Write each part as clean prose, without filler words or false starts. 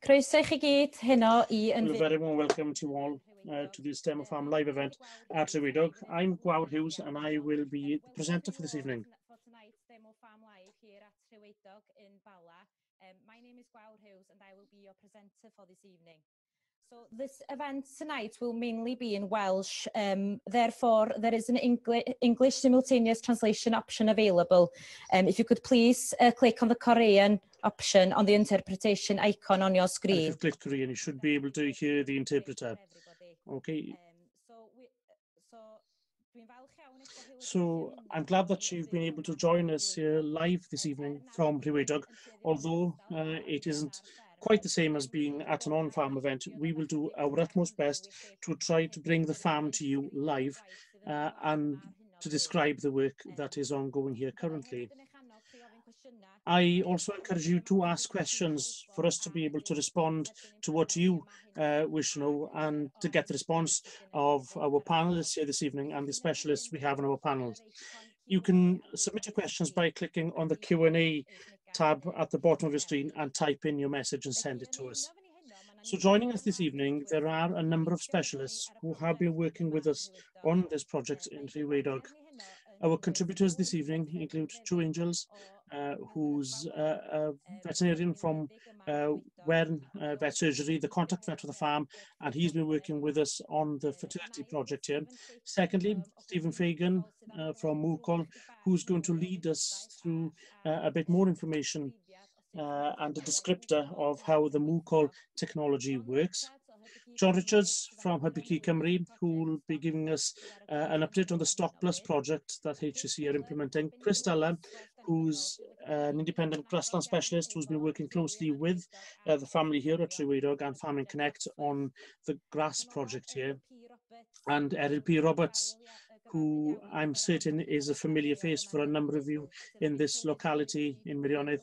Croeso I chi gyd heno I Well, a very warm welcome to all to this Demo Farm live event at Rhiwaedog. I'm Gwawr Hughes and I will be the presenter for this evening. For tonight's Demo Farm live here at Rhiwaedog in Bala. My name is Gwawr Hughes and I will be your presenter for this evening. So this event tonight will mainly be in Welsh, therefore there is an English simultaneous translation option available. If you could please click on the Korean option on the interpretation icon on your screen. And if you've clicked Korean, you should be able to hear the interpreter. Okay. So I'm glad that you've been able to join us here live this evening from Rhiwaedog. Although it isn't quite the same as being at an on-farm event, we will do our utmost best to try to bring the farm to you live and to describe the work that is ongoing here currently. I also encourage you to ask questions for us to be able to respond to what you wish to know and to get the response of our panelists here this evening and the specialists we have on our panels. You can submit your questions by clicking on the Q&A tab at the bottom of your screen and type in your message and send it to us. So joining us this evening, there are a number of specialists who have been working with us on this project in Rhiwaedog. Our contributors this evening include True Angels, who's a veterinarian from Wern Vet Surgery, the contact vet for the farm, and he's been working with us on the fertility project here. Secondly, Stephen Fagan from Moorcall, who's going to lead us through a bit more information and a descriptor of how the Moorcall technology works. John Richards from Hybiki Cymru, who will be giving us an update on the Stock Plus project that HSE are implementing. Chris Della, who's an independent grassland specialist who's been working closely with the family here at Rhiwaedog and Farming Connect on the grass project here. And Errol P. Roberts, who I'm certain is a familiar face for a number of you in this locality in Meirionydd.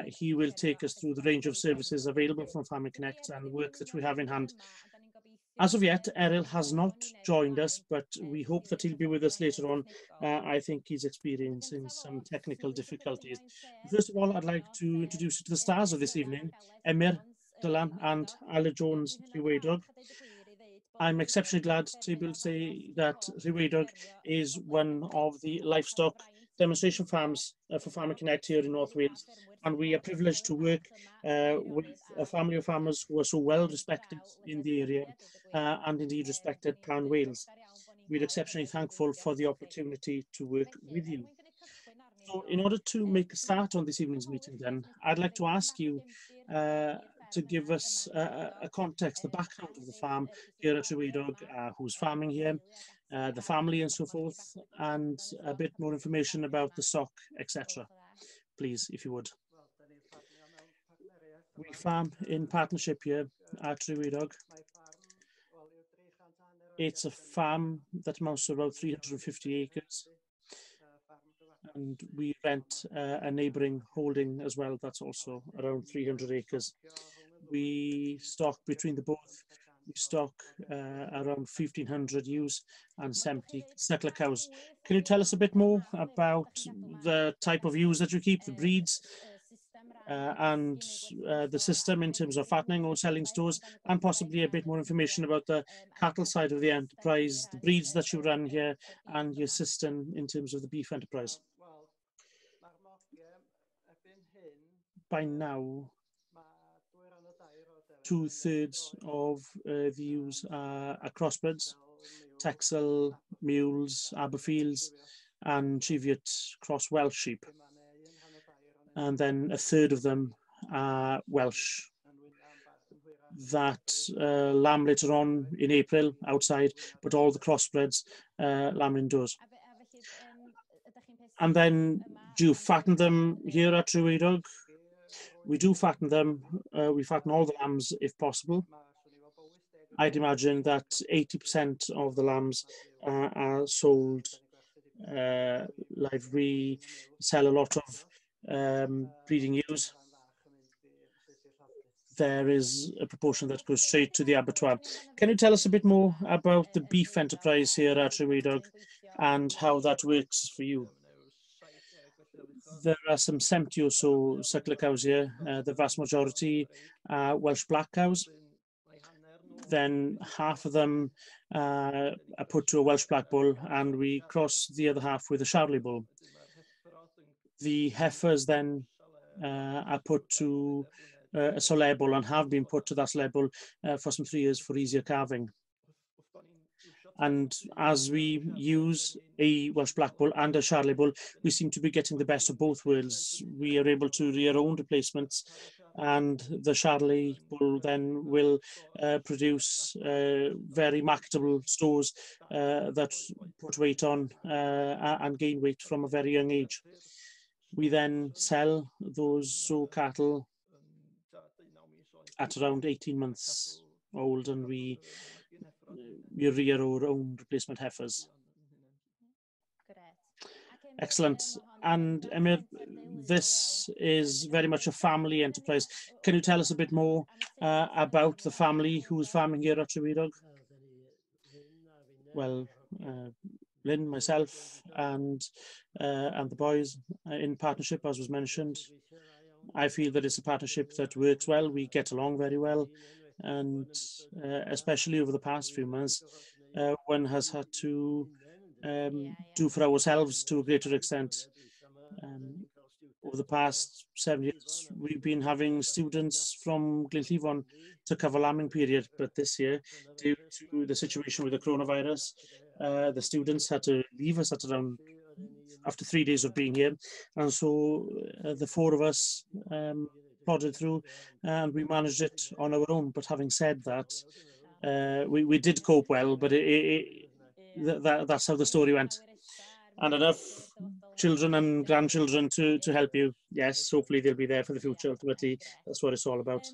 He will take us through the range of services available from Farming Connect and the work that we have in hand. As of yet, Errol has not joined us, but we hope that he'll be with us later on. I think he's experiencing some technical difficulties. First of all, I'd like to introduce you to the stars of this evening, Emyr, Dylan and Ala Jones Rhiwaedog. I'm exceptionally glad to be able to say that Rhiwaedog is one of the livestock demonstration farms for Farming Connect here in North Wales, and we are privileged to work with a family of farmers who are so well respected in the area and indeed respected pan Wales. We're exceptionally thankful for the opportunity to work with you. So in order to make a start on this evening's meeting then, I'd like to ask you to give us a context, the background of the farm here at Rhiwaedog, who's farming here, the family and so forth, and a bit more information about the stock, etc. Please, if you would. We farm in partnership here at Rhiwaedog. It's a farm that amounts to about 350 acres. And we rent a neighbouring holding as well that's also around 300 acres. We stock between the both, we stock around 1,500 ewes and 70 suckler cows. Can you tell us a bit more about the type of ewes that you keep, the breeds, and the system in terms of fattening or selling stores, and possibly a bit more information about the cattle side of the enterprise, the breeds that you run here, and your system in terms of the beef enterprise? By now, 2/3 of the ewes are crossbreds, Texel, mules, Aberfields, and Cheviot cross Welsh sheep. And then 1/3 of them are Welsh. That lamb later on in April outside, but all the crossbreds lamb indoors. And then do you fatten them here at Rhiwaedog? We do fatten them. We fatten all the lambs if possible. I'd imagine that 80% of the lambs are sold live. We sell a lot of breeding ewes. There is a proportion that goes straight to the abattoir. Can you tell us a bit more about the beef enterprise here at Rhiwaedog and how that works for you? There are some 70 or so suckler cows here. The vast majority are Welsh black cows. Then half of them are put to a Welsh black bull, and we cross the other half with a Charolais bull. The heifers then are put to a Soleil bull and have been put to that Soleil bull for some 3 years for easier calving. And as we use a Welsh black bull and a Charolais bull, we seem to be getting the best of both worlds. We are able to rear our own replacements, and the Charolais bull then will produce very marketable stores that put weight on and gain weight from a very young age. We then sell those sow cattle at around 18 months old, and we rear our own replacement heifers. Excellent. And Emyr, this is very much a family enterprise. Can you tell us a bit more about the family who's farming here at Rhiwaedog? Well, Lynn, myself, and the boys in partnership, as was mentioned. I feel that it's a partnership that works well. We get along very well, and especially over the past few months, one has had to do for ourselves to a greater extent. Over the past 7 years, we've been having students from Glenllyfon to cover lambing period, but this year, due to the situation with the coronavirus, the students had to leave us at around after 3 days of being here, and so the 4 of us plodded through, and we managed it on our own. But having said that, we did cope well, but that's how the story went. And enough children and grandchildren to help you. Yes, hopefully they'll be there for the future. Ultimately, that's what it's all about.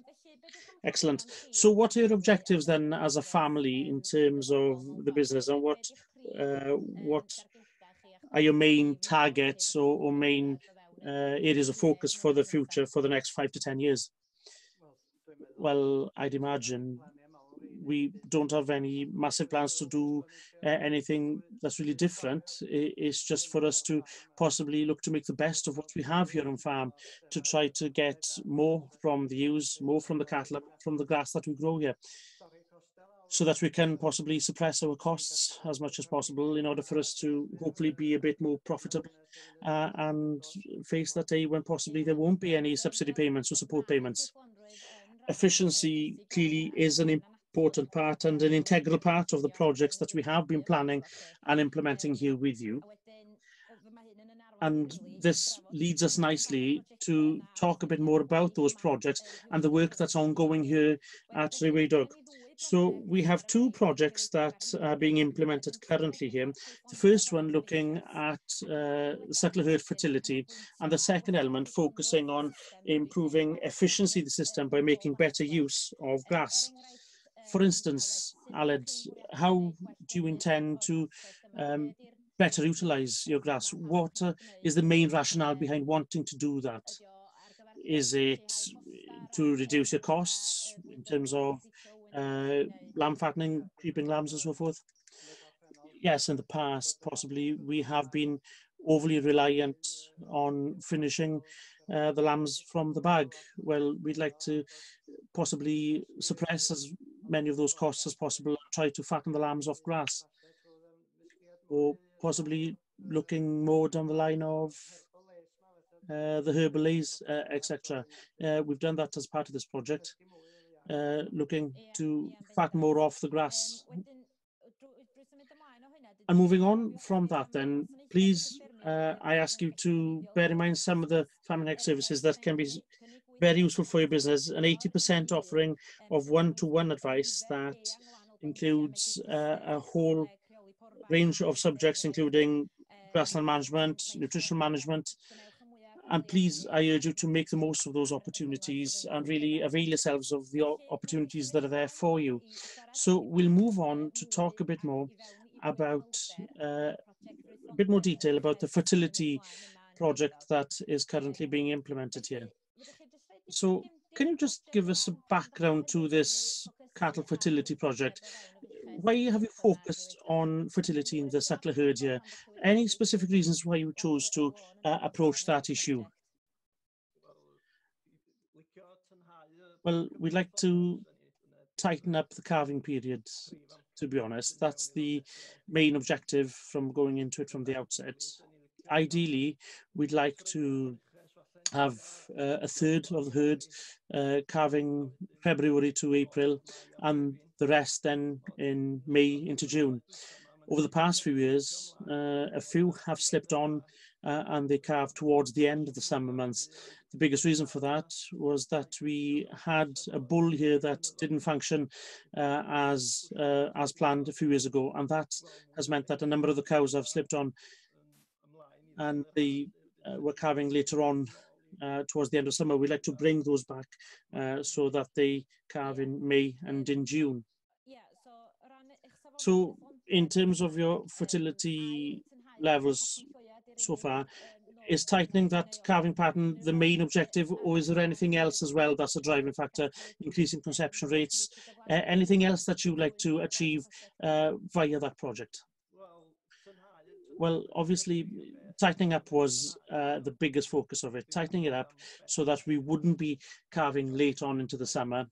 Excellent. So what are your objectives then as a family in terms of the business, and what are your main targets or main areas of focus for the future for the next 5 to 10 years? Well, I'd imagine we don't have any massive plans to do anything that's really different. It's just for us to possibly look to make the best of what we have here on farm, to try to get more from the ewes, more from the cattle, from the grass that we grow here, so that we can possibly suppress our costs as much as possible in order for us to hopefully be a bit more profitable and face that day when possibly there won't be any subsidy payments or support payments. Efficiency clearly is an important part and an integral part of the projects that we have been planning and implementing here with you. And this leads us nicely to talk a bit more about those projects and the work that's ongoing here at Rhiwaedog. So we have 2 projects that are being implemented currently here. The first one looking at suckler herd fertility, and the second element focusing on improving efficiency of the system by making better use of grass. For instance, Aled, how do you intend to better utilize your grass? What is the main rationale behind wanting to do that? Is it to reduce your costs in terms of lamb fattening, creeping lambs and so forth? Yes, in the past, possibly we have been overly reliant on finishing the lambs from the bag. Well, we'd like to possibly suppress as many of those costs as possible and try to fatten the lambs off grass, or possibly looking more down the line of the herbal leys, etc. We've done that as part of this project, looking to fatten more off the grass. And moving on from that then, please, I ask you to bear in mind some of the farming ag services that can be very useful for your business. An 80% offering of one-to-one advice that includes a whole range of subjects, including grassland management, nutritional management. And please, I urge you to make the most of those opportunities and really avail yourselves of the opportunities that are there for you. So we'll move on to talk a bit more about a bit more detail about the fertility project that is currently being implemented here. So can you just give us a background to this cattle fertility project? why have you focused on fertility in the suckler herd here? Any specific reasons why you chose to approach that issue? Well, we'd like to tighten up the calving period, to be honest. That's the main objective from going into it from the outset. Ideally, we'd like to have a third of the herd calving February to April, and the rest then in May into June. Over the past few years, a few have slipped on and they calve towards the end of the summer months. The biggest reason for that was that we had a bull here that didn't function as planned a few years ago, and that has meant that a number of the cows have slipped on, and they were calving later on towards the end of summer. We'd like to bring those back so that they calve in May and in June. So in terms of your fertility levels so far, is tightening that calving pattern the main objective, or is there anything else as well that's a driving factor, increasing conception rates, anything else that you'd like to achieve via that project? Well, obviously, tightening up was the biggest focus of it, tightening it up so that we wouldn't be calving late on into the summer.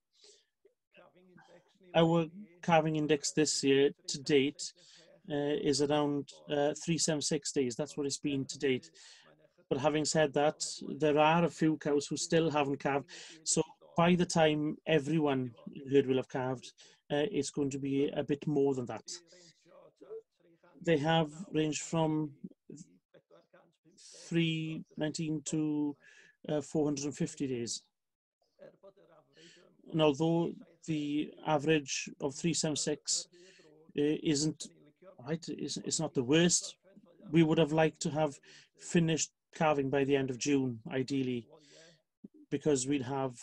Our calving index this year to date is around 376 days. That's what it's been to date. But having said that, there are a few cows who still haven't calved. So by the time everyone in the herd will have calved, it's going to be a bit more than that. They have ranged from 319 to 450 days. And although the average of 376 isn't right, it's not the worst, we would have liked to have finished calving by the end of June, ideally, because we'd have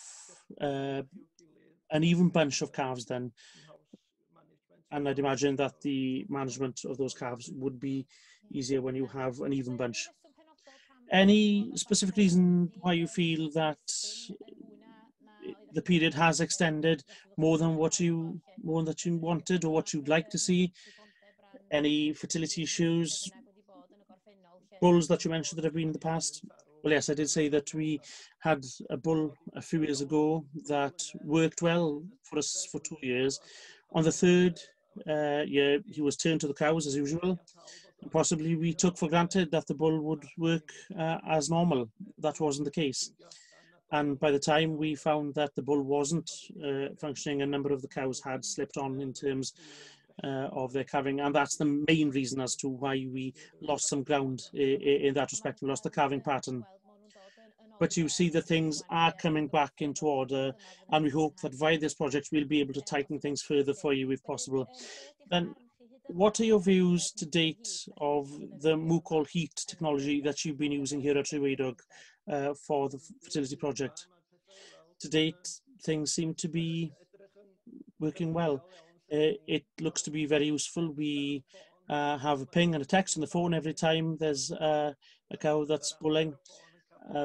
an even bunch of calves then. And I'd imagine that the management of those calves would be easier when you have an even bunch. Any specific reason why you feel that the period has extended more than what you wanted or what you'd like to see? Any fertility issues, bulls that you mentioned that have been in the past? Well, yes, I did say that we had a bull a few years ago that worked well for us for 2 years. On the third year, he was turned to the cows as usual. And possibly we took for granted that the bull would work as normal. That wasn't the case. And by the time we found that the bull wasn't functioning, a number of the cows had slipped on in terms of their calving, and that's the main reason as to why we lost some ground in that respect. We lost the calving pattern. But you see that things are coming back into order, and we hope that via this project we'll be able to tighten things further for you if possible. Then, what are your views to date of the Mucol heat technology that you've been using here at Rhiwaedog for the fertility project? To date, things seem to be working well. It looks to be very useful. We have a ping and a text on the phone every time there's a cow that's bulling.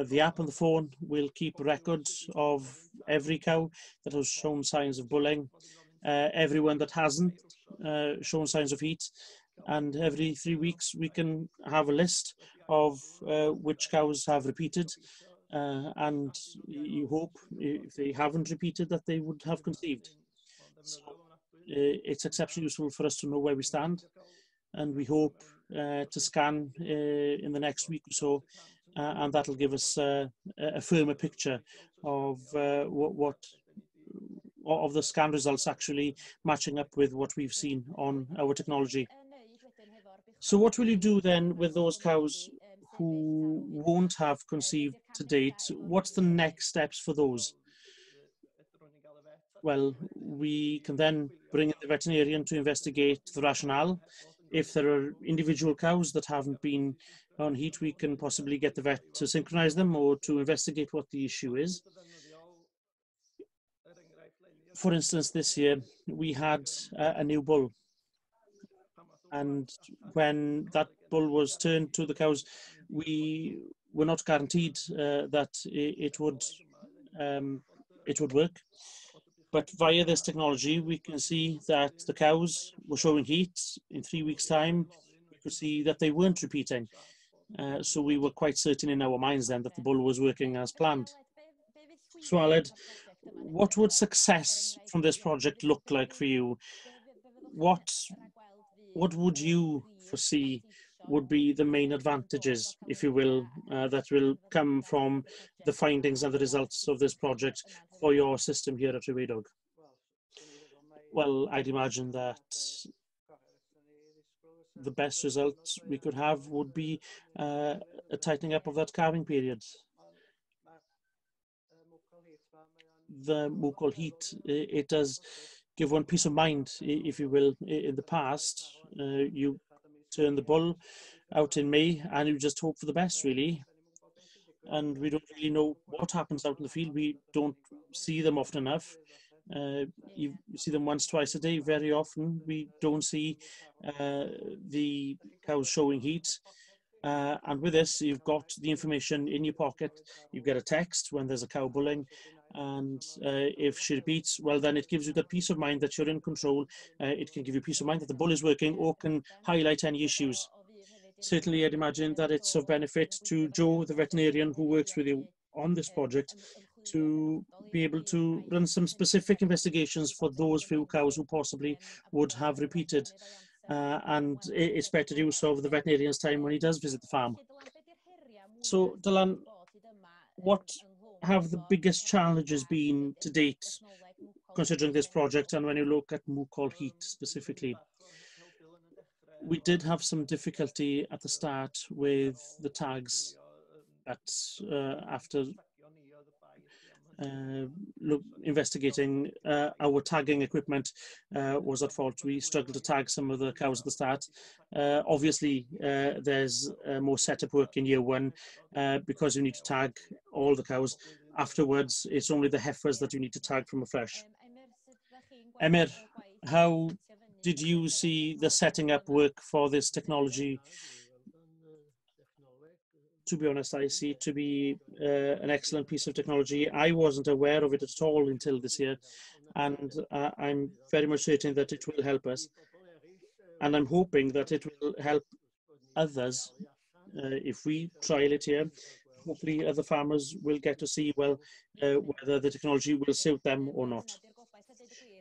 The app on the phone will keep records of every cow that has shown signs of bulling, everyone that hasn't shown signs of heat, and every 3 weeks we can have a list of which cows have repeated, and you hope if they haven't repeated that they would have conceived. So it's exceptionally useful for us to know where we stand, and we hope to scan in the next week or so, and that'll give us a firmer picture of what of the scan results actually matching up with what we've seen on our technology. So what will you do then with those cows who won't have conceived to date? What's the next steps for those? Well, we can then bring in the veterinarian to investigate the rationale. If there are individual cows that haven't been on heat, we can possibly get the vet to synchronize them or to investigate what the issue is. For instance, this year we had a new bull, and when that bull was turned to the cows, we were not guaranteed that it would work. But via this technology, we can see that the cows were showing heat. In 3 weeks' time, we could see that they weren't repeating. So we were quite certain in our minds then that the bull was working as planned. So Aled, what would success from this project look like for you? What would you foresee would be the main advantages, if you will, that will come from the findings and the results of this project for your system here at Rhiwaedog? Well, I'd imagine that the best result we could have would be a tightening up of that calving period. The mucal heat, it does give one peace of mind, if you will. In the past, you turn the bull out in May and you just hope for the best, really. And we don't really know what happens out in the field. We don't see them often enough. You see them once, twice a day. Very often we don't see the cows showing heat. And with this, you've got the information in your pocket. You get a text when there's a cow bulling, and if she repeats, well, then it gives you the peace of mind that you're in control. It can give you peace of mind that the bull is working, or can highlight any issues. Certainly, I'd imagine that it's of benefit to Joe, the veterinarian who works with you on this project, to be able to run some specific investigations for those few cows who possibly would have repeated. And it's better use of the veterinarian's time when he does visit the farm. So, Dylan, what have the biggest challenges been to date, considering this project, and when you look at mucal heat specifically? We did have some difficulty at the start with the tags that after investigating our tagging equipment was at fault. We struggled to tag some of the cows at the start. Obviously, there's more setup work in year one because you need to tag all the cows. Afterwards, it's only the heifers that you need to tag from afresh. Emyr, how did you see the setting up work for this technology? To be honest, I see it to be an excellent piece of technology. I wasn't aware of it at all until this year, and I'm very much certain that it will help us. And I'm hoping that it will help others. If we trial it here, hopefully other farmers will get to see, well, whether the technology will suit them or not.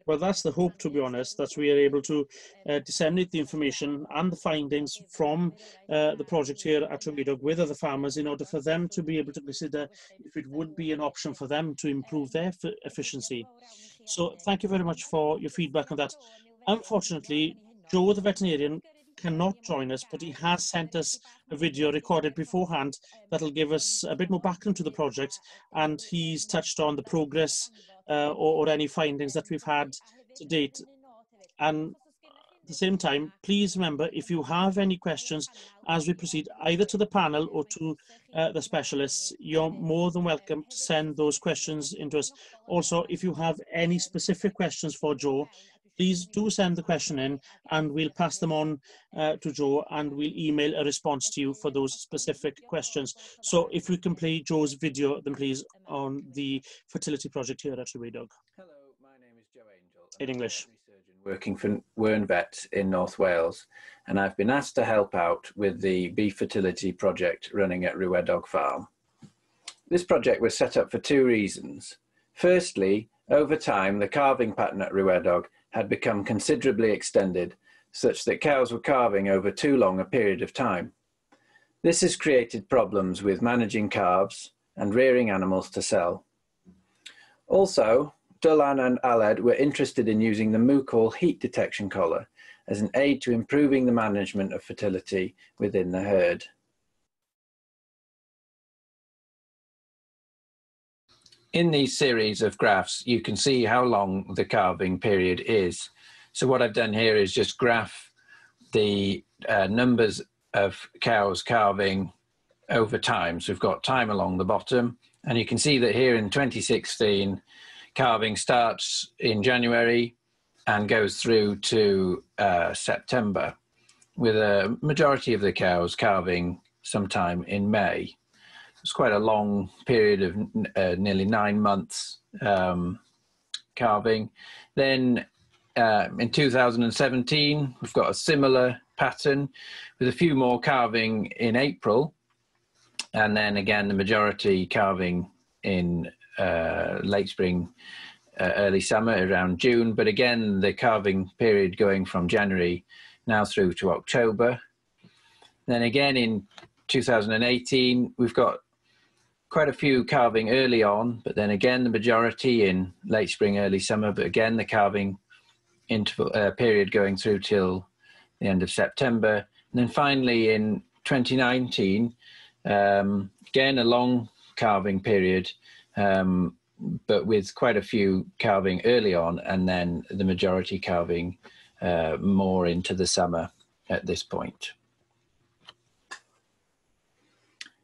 Well, that's the hope, to be honest, that we are able to disseminate the information and the findings from the project here at Rhiwaedog with other farmers in order for them to be able to consider if it would be an option for them to improve their efficiency. So thank you very much for your feedback on that. Unfortunately, Joe, the veterinarian, cannot join us, but he has sent us a video recorded beforehand that'll give us a bit more background to the project, and he's touched on the progress or any findings that we've had to date. And at the same time, please remember, if you have any questions as we proceed, either to the panel or to the specialists, you're more than welcome to send those questions into us. Also, if you have any specific questions for Joe, please do send the question in and we'll pass them on to Joe, and we'll email a response to you for those specific questions. So if we can play Joe's video, then please, on the fertility project here at Rhiwaedog. Hello, my name is Joe Angel. In English. Working for Wern Vets in North Wales, and I've been asked to help out with the beef fertility project running at Rhiwaedog Farm. This project was set up for two reasons. Firstly, over time, the calving pattern at Rhiwaedog had become considerably extended, such that cows were calving over too long a period of time. This has created problems with managing calves and rearing animals to sell. Also, Dylan and Aled were interested in using the mucal heat detection collar as an aid to improving the management of fertility within the herd. In these series of graphs, you can see how long the calving period is. So what I've done here is just graph the numbers of cows calving over time. So we've got time along the bottom, and you can see that here in 2016, calving starts in January and goes through to September, with a majority of the cows calving sometime in May. It's quite a long period of nearly 9 months calving. Then in 2017, we've got a similar pattern with a few more calving in April. And then again, the majority calving in late spring, early summer, around June. But again, the calving period going from January now through to October. Then again in 2018, we've got quite a few calving early on, but then again, the majority in late spring, early summer, but again, the calving interval period going through till the end of September. And then finally in 2019, again, a long calving period, but with quite a few calving early on, and then the majority calving more into the summer at this point.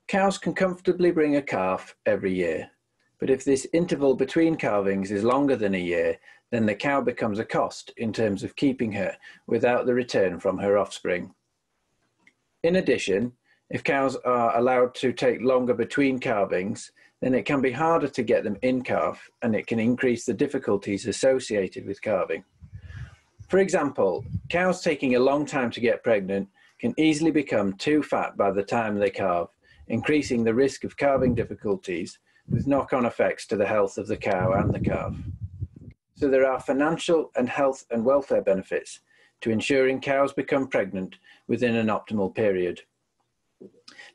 Cows can comfortably bring a calf every year, but if this interval between calvings is longer than a year, then the cow becomes a cost in terms of keeping her without the return from her offspring. In addition, if cows are allowed to take longer between calvings, then it can be harder to get them in calf, and it can increase the difficulties associated with calving. For example, cows taking a long time to get pregnant can easily become too fat by the time they calve, increasing the risk of calving difficulties with knock-on effects to the health of the cow and the calf. So there are financial and health and welfare benefits to ensuring cows become pregnant within an optimal period.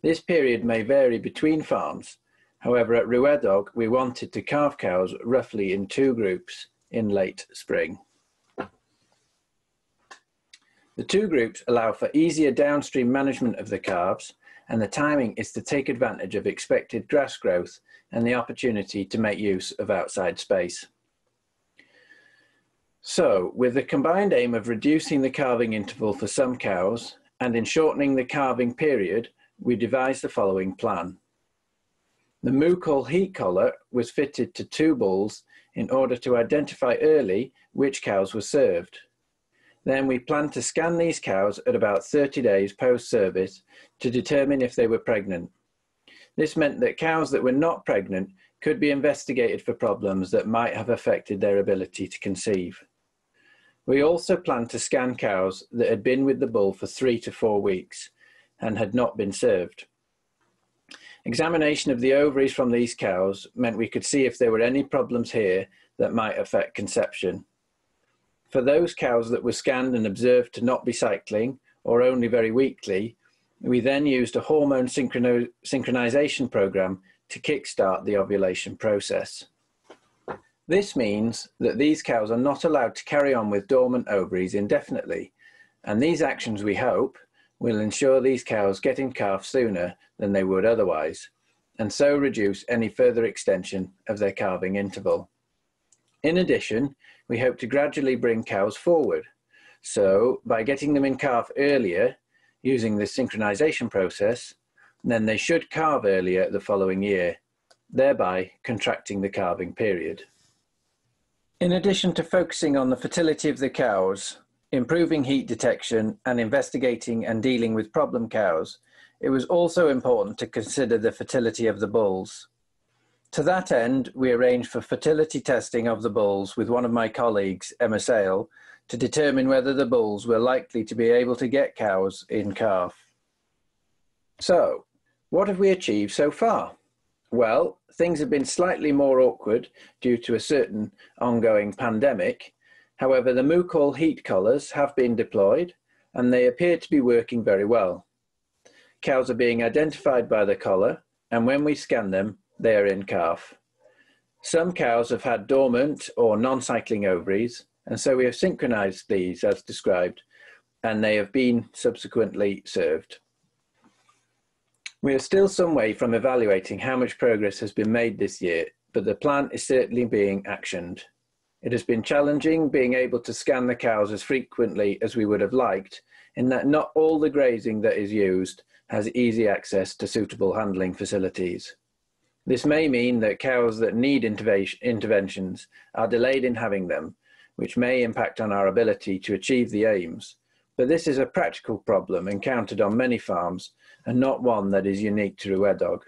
This period may vary between farms. However, at Rhiwaedog, we wanted to calve cows roughly in 2 groups in late spring. The 2 groups allow for easier downstream management of the calves, and the timing is to take advantage of expected grass growth and the opportunity to make use of outside space. So, with the combined aim of reducing the calving interval for some cows and in shortening the calving period, we devised the following plan. The moo-call heat collar was fitted to 2 bulls in order to identify early which cows were served. Then we planned to scan these cows at about 30 days post-service to determine if they were pregnant. This meant that cows that were not pregnant could be investigated for problems that might have affected their ability to conceive. We also planned to scan cows that had been with the bull for 3 to 4 weeks and had not been served. Examination of the ovaries from these cows meant we could see if there were any problems here that might affect conception. For those cows that were scanned and observed to not be cycling or only very weakly, we then used a hormone synchronization program to kickstart the ovulation process. This means that these cows are not allowed to carry on with dormant ovaries indefinitely, and these actions, we hope, will ensure these cows get in calf sooner than they would otherwise, and so reduce any further extension of their calving interval. In addition, we hope to gradually bring cows forward. So by getting them in calf earlier, using the synchronization process, then they should calve earlier the following year, thereby contracting the calving period. In addition to focusing on the fertility of the cows, improving heat detection, and investigating and dealing with problem cows, it was also important to consider the fertility of the bulls. To that end, we arranged for fertility testing of the bulls with one of my colleagues, Emma Sale, to determine whether the bulls were likely to be able to get cows in calf. So, what have we achieved so far? Well, things have been slightly more awkward due to a certain ongoing pandemic. However, the moo-call heat collars have been deployed and they appear to be working very well. Cows are being identified by the collar, and when we scan them, they are in calf. Some cows have had dormant or non-cycling ovaries, and so we have synchronized these as described, and they have been subsequently served. We are still some way from evaluating how much progress has been made this year, but the plan is certainly being actioned. It has been challenging being able to scan the cows as frequently as we would have liked, in that not all the grazing that is used has easy access to suitable handling facilities. This may mean that cows that need interventions are delayed in having them, which may impact on our ability to achieve the aims. But this is a practical problem encountered on many farms and not one that is unique to Rhiwaedog.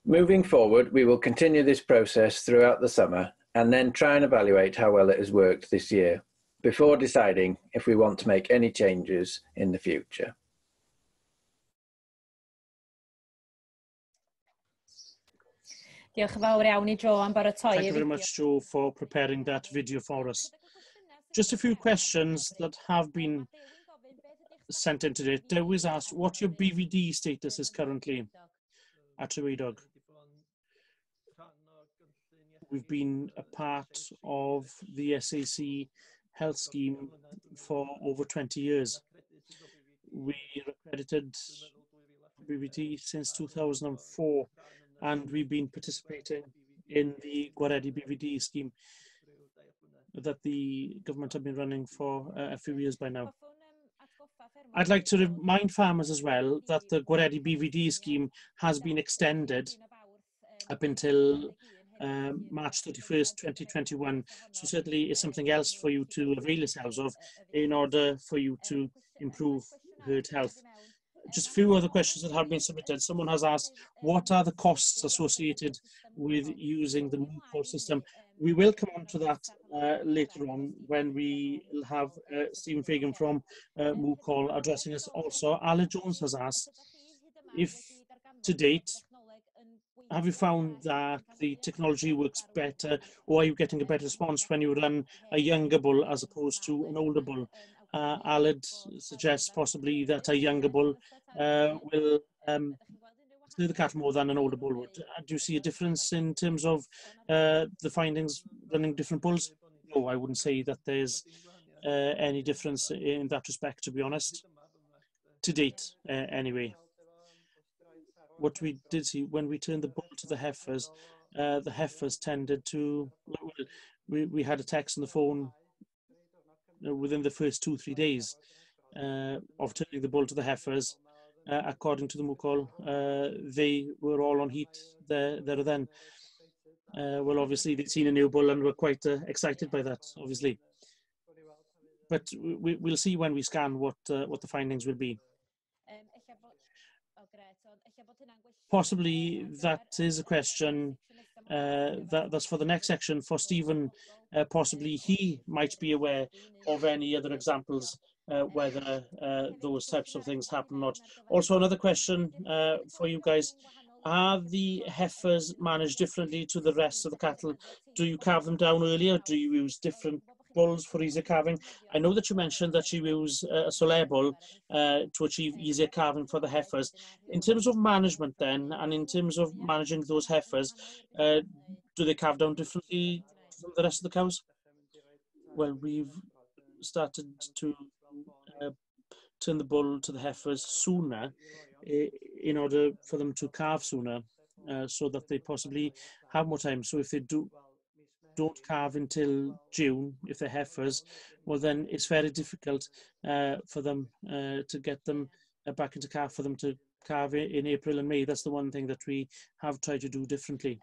Moving forward, we will continue this process throughout the summer and then try and evaluate how well it has worked this year before deciding if we want to make any changes in the future. Diolch yn fawr iawn I Joe am baratoi Thank you very much, Joe, for preparing that video for us. Just a few questions that have been sent in today. Dewis asked, what your BVD status is currently at Rhiwaedog. We've been a part of the SAC health scheme for over 20 years. We accredited BVD since 2004, and we've been participating in the Gwaredu BVD scheme that the government have been running for a few years by now. I'd like to remind farmers as well that the Gwaredu BVD scheme has been extended up until March 31st, 2021. So certainly it's something else for you to avail yourselves of in order for you to improve herd health. Just a few other questions that have been submitted. Someone has asked, what are the costs associated with using the Moocall system? We will come on to that later on when we have Stephen Fagan from Moocall addressing us. Also, Alan Jones has asked, if to date, have you found that the technology works better, or are you getting a better response when you run a younger bull as opposed to an older bull? Aled suggests possibly that a younger bull will stir the cat more than an older bull would. Do you see a difference in terms of the findings running different bulls? No, I wouldn't say that there's any difference in that respect, to be honest. To date, anyway. What we did see when we turned the bull to the heifers tended to, we had a text on the phone within the first 2-3 days of turning the bull to the heifers. According to the Moocall, they were all on heat there and then. Well, obviously they'd seen a new bull and were quite excited by that, obviously. But we'll see when we scan what the findings will be. Possibly that is a question that's for the next section for Stephen. Possibly he might be aware of any other examples whether those types of things happen or not. Also, another question for you guys. Are the heifers managed differently to the rest of the cattle? Do you calve them down earlier? Do you use different bulls for easier calving? I know that you mentioned that you use a Silage bull to achieve easier calving for the heifers. In terms of management then, and in terms of managing those heifers, do they calve down differently from the rest of the cows? Well, we've started to turn the bull to the heifers sooner in order for them to calve sooner, so that they possibly have more time. So if they don't calve until June, if they're heifers, well then it's very difficult for them to get them back into calf, for them to calve in April and May. That's the one thing that we have tried to do differently.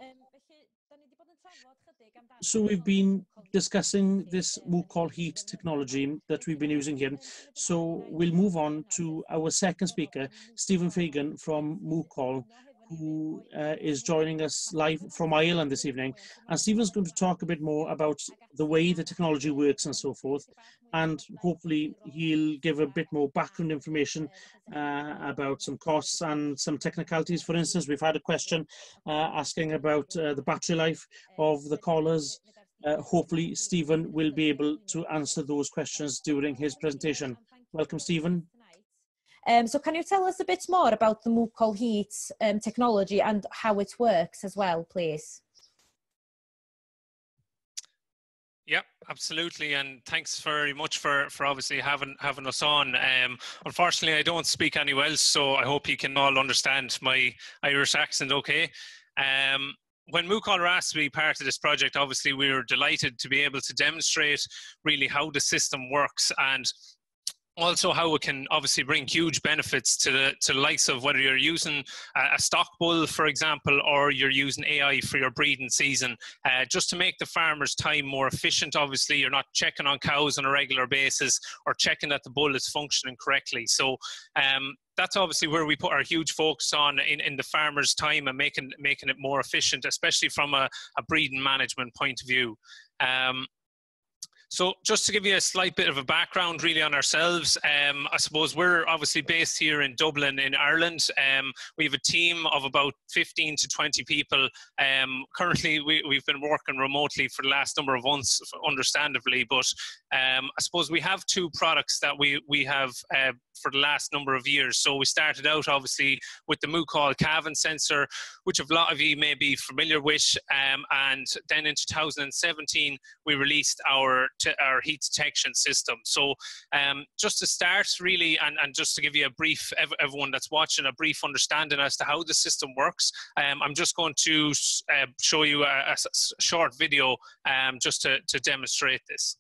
So we've been discussing this Moocall heat technology that we've been using here. So we'll move on to our second speaker, Stephen Fagan from Moocall, who is joining us live from Ireland this evening. And Stephen's going to talk a bit more about the way the technology works and so forth. And hopefully he'll give a bit more background information about some costs and some technicalities. For instance, we've had a question asking about the battery life of the collars. Hopefully Stephen will be able to answer those questions during his presentation. Welcome, Stephen. So can you tell us a bit more about the Moocall heat technology and how it works as well, please? Yeah, absolutely, and thanks very much for obviously having us on. Unfortunately, I don't speak any Welsh, so I hope you can all understand my Irish accent okay. When Moocall were asked to be part of this project, obviously we were delighted to be able to demonstrate really how the system works. And also how it can obviously bring huge benefits to the likes of whether you're using a stock bull, for example, or you're using AI for your breeding season, just to make the farmer's time more efficient. Obviously, you're not checking on cows on a regular basis or checking that the bull is functioning correctly. So that's obviously where we put our huge focus on in the farmer's time and making it more efficient, especially from a breeding management point of view. So just to give you a slight bit of a background really on ourselves, I suppose we're obviously based here in Dublin in Ireland. We have a team of about 15 to 20 people. Currently we've been working remotely for the last number of months, understandably, but I suppose we have two products that we have for the last number of years. So we started out obviously with the Mucol calving sensor, which a lot of you may be familiar with, and then in 2017 we released our heat detection system. So just to start really, and just to give you a brief, everyone that's watching, a brief understanding as to how the system works, I'm just going to show you a short video just to demonstrate this.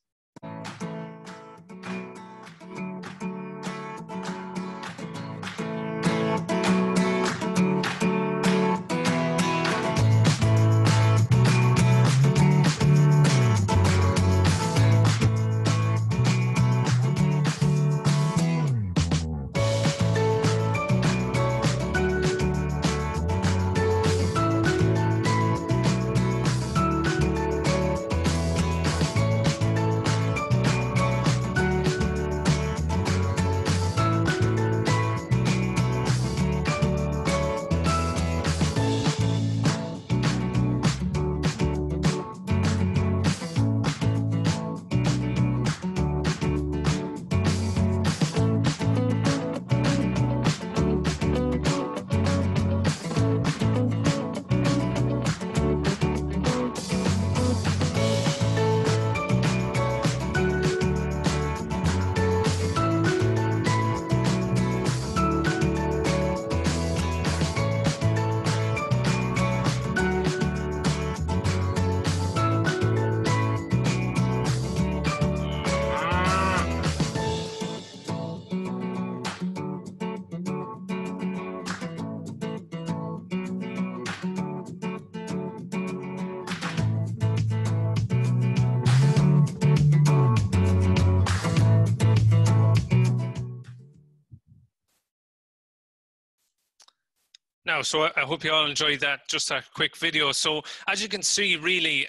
Now, so I hope you all enjoyed that, just a quick video. So as you can see, really,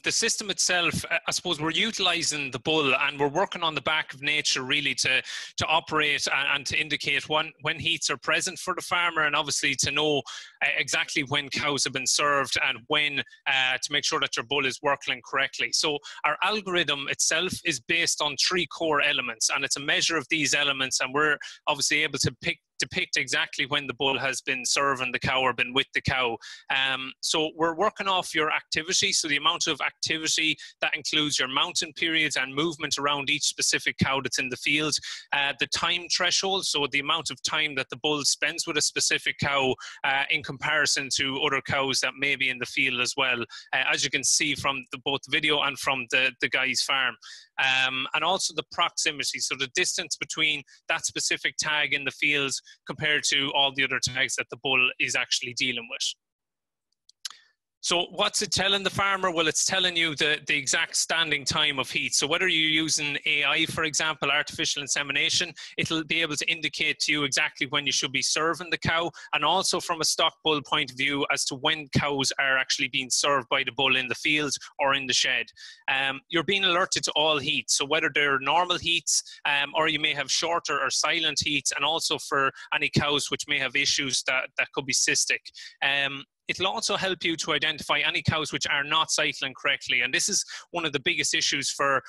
the system itself, I suppose we're utilizing the bull and we're working on the back of nature really to operate and to indicate when heats are present for the farmer, and obviously to know exactly when cows have been served and when to make sure that your bull is working correctly. So our algorithm itself is based on 3 core elements, and it's a measure of these elements, and we're obviously able to depict exactly when the bull has been serving the cow or been with the cow. So we're working off your activity, so the amount of activity that includes your mounting periods and movement around each specific cow that's in the field, the time threshold, so the amount of time that the bull spends with a specific cow in comparison to other cows that may be in the field as well, as you can see from both the video and from the guy's farm. And also the proximity, so the distance between that specific tag in the field compared to all the other tags that the bull is actually dealing with. So what's it telling the farmer? Well, it's telling you the exact standing time of heat. So whether you're using AI, for example, artificial insemination, it'll be able to indicate to you exactly when you should be serving the cow, and also from a stock bull point of view as to when cows are actually being served by the bull in the field or in the shed. You're being alerted to all heats, so whether they're normal heats or you may have shorter or silent heats, and also for any cows which may have issues that could be cystic. It'll also help you to identify any cows which are not cycling correctly. And this is one of the biggest issues for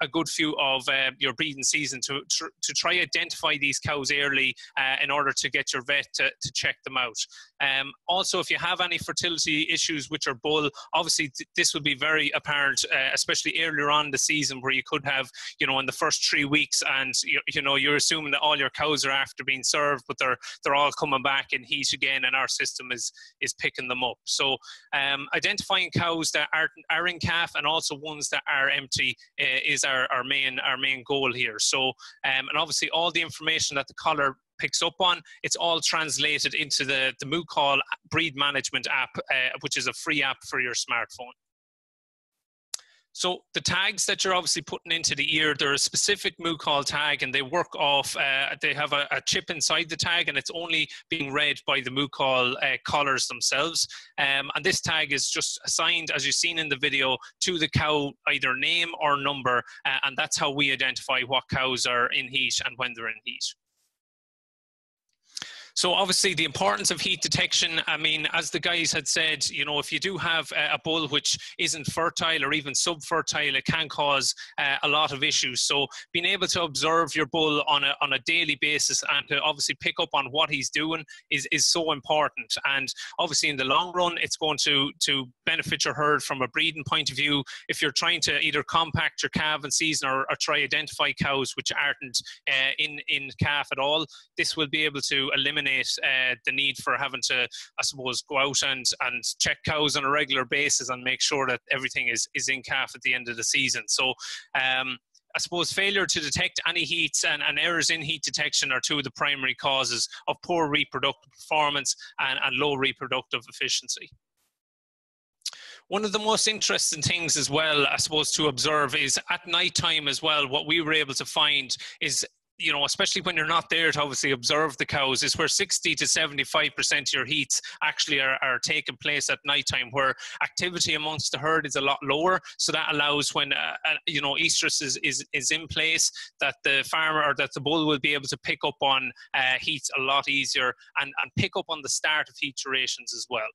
a good few of your breeding season, to try identify these cows early in order to get your vet to check them out. Also, if you have any fertility issues with your bull, obviously this will be very apparent, especially earlier on in the season, where you could have, in the first 3 weeks, and you're assuming that all your cows are after being served, but they're all coming back in heat again, and our system is is picking them up. So identifying cows that are in calf and also ones that are empty is our main goal here. So and obviously all the information that the collar picks up on, it's all translated into the MooCall breed management app, which is a free app for your smartphone. So the tags that you're obviously putting into the ear, they're a specific MooCall tag, and they work off, they have a chip inside the tag, and it's only being read by the MooCall collars themselves. And this tag is just assigned, as you've seen in the video, to the cow, either name or number, and that's how we identify what cows are in heat and when they're in heat. So obviously the importance of heat detection, I mean, as the guys had said, you know, if you do have a bull which isn't fertile or even subfertile, it can cause a lot of issues. So being able to observe your bull on a daily basis and to obviously pick up on what he's doing is so important. And obviously in the long run, it's going to benefit your herd from a breeding point of view. If you're trying to either compact your calving season or try identify cows which aren't in calf at all, this will be able to eliminate the need for having to, I suppose, go out and check cows on a regular basis and make sure that everything is in calf at the end of the season. So I suppose failure to detect any heats and errors in heat detection are two of the primary causes of poor reproductive performance and low reproductive efficiency. One of the most interesting things as well, I suppose, to observe is at night time as well, what we were able to find is, you know, especially when you're not there to obviously observe the cows, is where 60 to 75% of your heats actually are taking place at nighttime, where activity amongst the herd is a lot lower. So that allows when, you know, estrus is in place, that the farmer or that the bull will be able to pick up on heats a lot easier and pick up on the start of heat durations as well.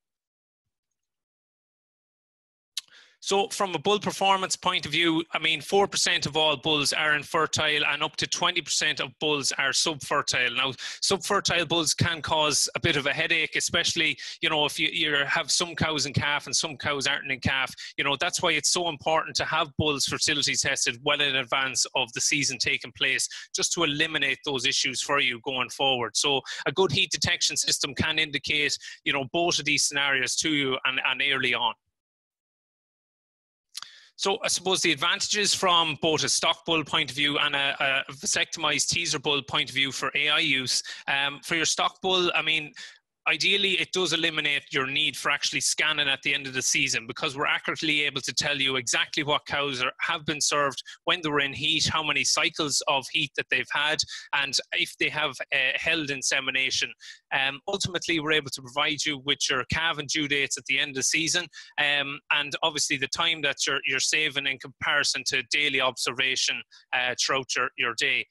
So from a bull performance point of view, I mean, 4% of all bulls are infertile and up to 20% of bulls are subfertile. Now, subfertile bulls can cause a bit of a headache, especially, you know, if you have some cows in calf and some cows aren't in calf. You know, that's why it's so important to have bulls fertility tested well in advance of the season taking place, just to eliminate those issues for you going forward. So a good heat detection system can indicate, you know, both of these scenarios to you and early on. So I suppose the advantages from both a stock bull point of view and a vasectomized teaser bull point of view for AI use. For your stock bull, I mean, ideally, it does eliminate your need for actually scanning at the end of the season, because we're accurately able to tell you exactly what cows have been served, when they were in heat, how many cycles of heat that they've had, and if they have held insemination. Ultimately, we're able to provide you with your calving due dates at the end of the season, and obviously the time that you're saving in comparison to daily observation throughout your day.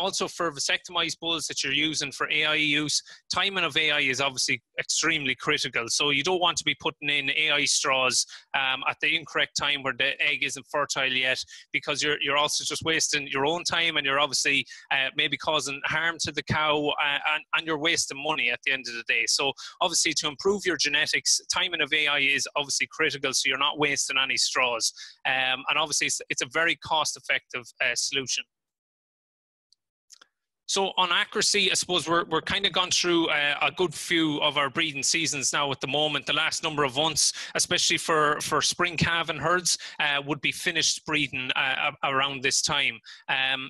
Also, for vasectomized bulls that you're using for AI use, timing of AI is obviously extremely critical. So you don't want to be putting in AI straws at the incorrect time where the egg isn't fertile yet, because you're also just wasting your own time, and you're obviously maybe causing harm to the cow, and you're wasting money at the end of the day. So obviously, to improve your genetics, timing of AI is obviously critical, so you're not wasting any straws. And obviously, it's a very cost-effective solution. So on accuracy, I suppose we're kind of gone through a good few of our breeding seasons now at the moment. The last number of months, especially for spring calving herds, would be finished breeding around this time.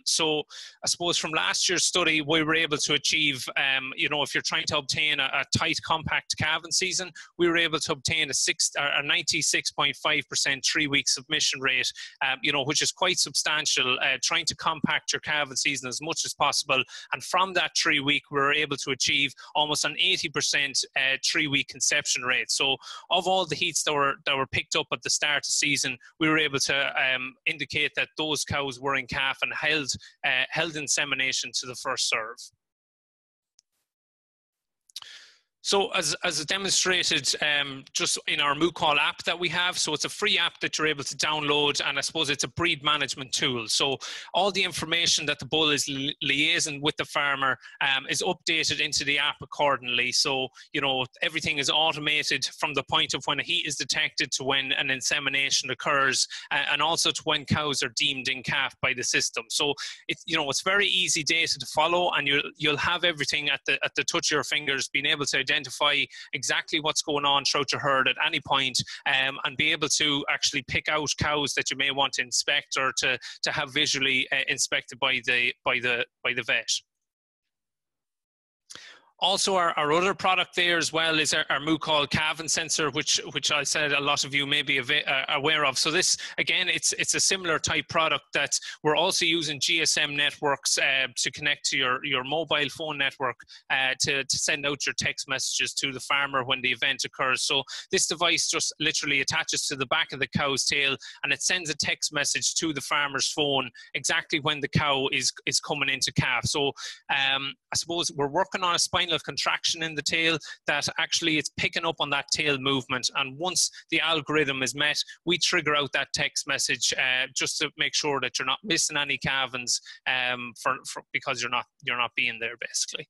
So I suppose from last year's study, we were able to achieve, you know, if you're trying to obtain a tight, compact calving season, we were able to obtain a 96.5% 3-week submission rate, you know, which is quite substantial, trying to compact your calving season as much as possible. And from that 3-week, we were able to achieve almost an 80% 3-week conception rate. So of all the heats that were picked up at the start of the season, we were able to indicate that those cows were in calf and held insemination to the first serve. So as demonstrated just in our MooCall app that we have, so it's a free app that you're able to download, and I suppose it's a breed management tool. So all the information that the bull is liaising with the farmer is updated into the app accordingly. So, you know, everything is automated from the point of when a heat is detected to when an insemination occurs, and also to when cows are deemed in calf by the system. So you know, it's very easy data to follow, and you'll have everything at the touch of your fingers, being able to identify identify exactly what's going on throughout your herd at any point, and be able to actually pick out cows that you may want to inspect or to have visually inspected by the vet. Also, our other product there as well is our moo call calving sensor, which I said a lot of you may be aware of. So this, again, it's a similar type product that we're also using GSM networks to connect to your mobile phone network to send out your text messages to the farmer when the event occurs. So this device just literally attaches to the back of the cow's tail, and it sends a text message to the farmer's phone exactly when the cow is coming into calf. So I suppose we're working on a spinal contraction in the tail that actually it's picking up on that tail movement, and once the algorithm is met, we trigger out that text message just to make sure that you're not missing any calvings because you're not being there, basically.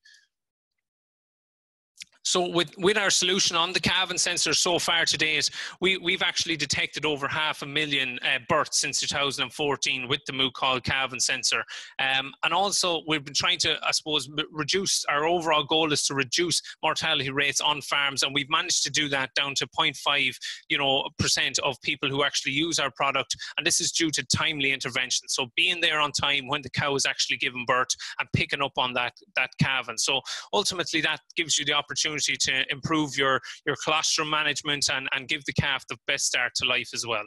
So with our solution on the calving sensor so far to date, we've actually detected over 500,000 births since 2014 with the moo call calving sensor. And also we've been trying to, I suppose, reduce, our overall goal is to reduce mortality rates on farms, and we've managed to do that down to 0.5% of people who actually use our product, and this is due to timely intervention. So being there on time when the cow is actually giving birth and picking up on that calving. So ultimately that gives you the opportunity to improve your colostrum management and give the calf the best start to life as well.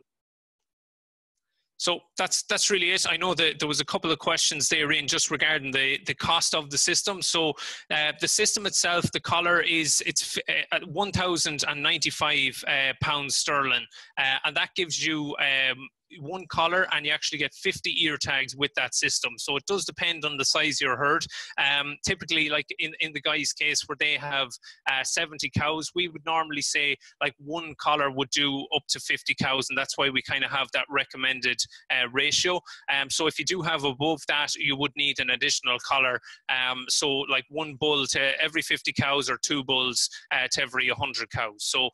So that's really it. I know that there was a couple of questions therein just regarding the cost of the system. So the system itself, the collar it's at £1,095 sterling, and that gives you one collar, and you actually get 50 ear tags with that system. So it does depend on the size of your herd. Typically, like in the guy's case where they have 70 cows, we would normally say like one collar would do up to 50 cows, and that's why we kind of have that recommended ratio. So if you do have above that, you would need an additional collar. So like one bull to every 50 cows, or two bulls to every 100 cows. So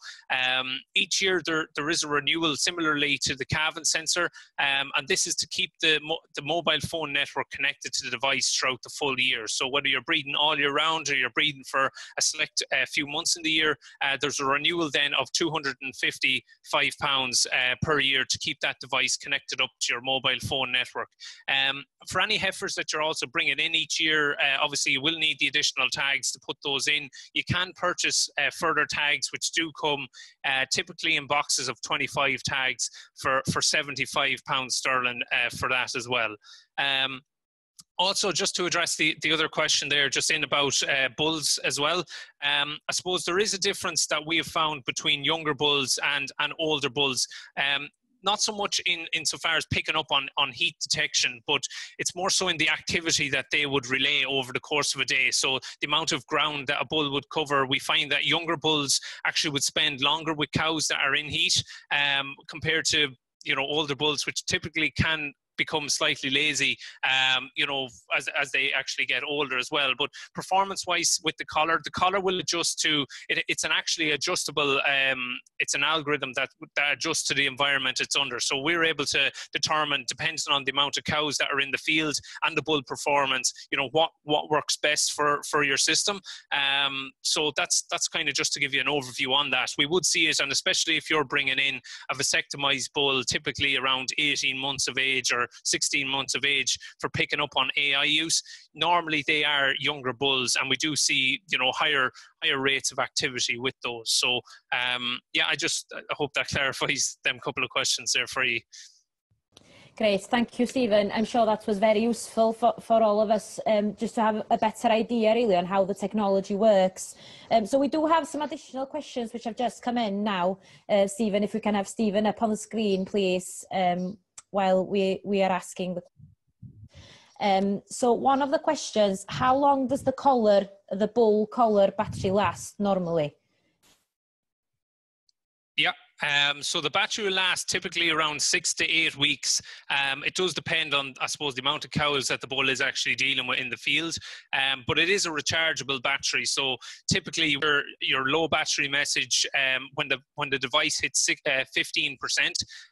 each year there is a renewal similarly to the calving sensor. And this is to keep the mobile phone network connected to the device throughout the full year. So whether you're breeding all year round or you're breeding for a select few months in the year, there's a renewal then of £255 per year to keep that device connected up to your mobile phone network. For any heifers that you're also bringing in each year, obviously you will need the additional tags to put those in. You can purchase further tags, which do come typically in boxes of 25 tags for £75 sterling for that as well. Also, just to address the other question there, just in about bulls as well, I suppose there is a difference that we have found between younger bulls and older bulls. Not so much insofar as picking up on heat detection, but it's more so in the activity that they would relay over the course of a day. So the amount of ground that a bull would cover, we find that younger bulls actually would spend longer with cows that are in heat compared to older bulls, which typically can become slightly lazy, as they actually get older as well. But performance-wise, with the collar will adjust to it. It's an actually adjustable. It's an algorithm that adjusts to the environment it's under. So we're able to determine, depending on the amount of cows that are in the field and the bull performance, what works best for your system. So that's kind of just to give you an overview on that. We would see it, and especially if you're bringing in a vasectomized bull, typically around 18 months of age or 16 months of age, for picking up on AI use. Normally they are younger bulls, and we do see higher rates of activity with those. So yeah, I hope that clarifies them couple of questions there for you. Great, thank you, Stephen. I'm sure that was very useful for all of us, just to have a better idea really on how the technology works. So we do have some additional questions which have just come in now. Stephen, if we can have Stephen up on the screen, please, while we are asking. So one of the questions, how long does the bull collar battery last normally? Yeah. So the battery will last typically around 6 to 8 weeks. It does depend on, I suppose, the amount of cows that the bull is actually dealing with in the field. But it is a rechargeable battery. So typically your low battery message, when the device hits 15%,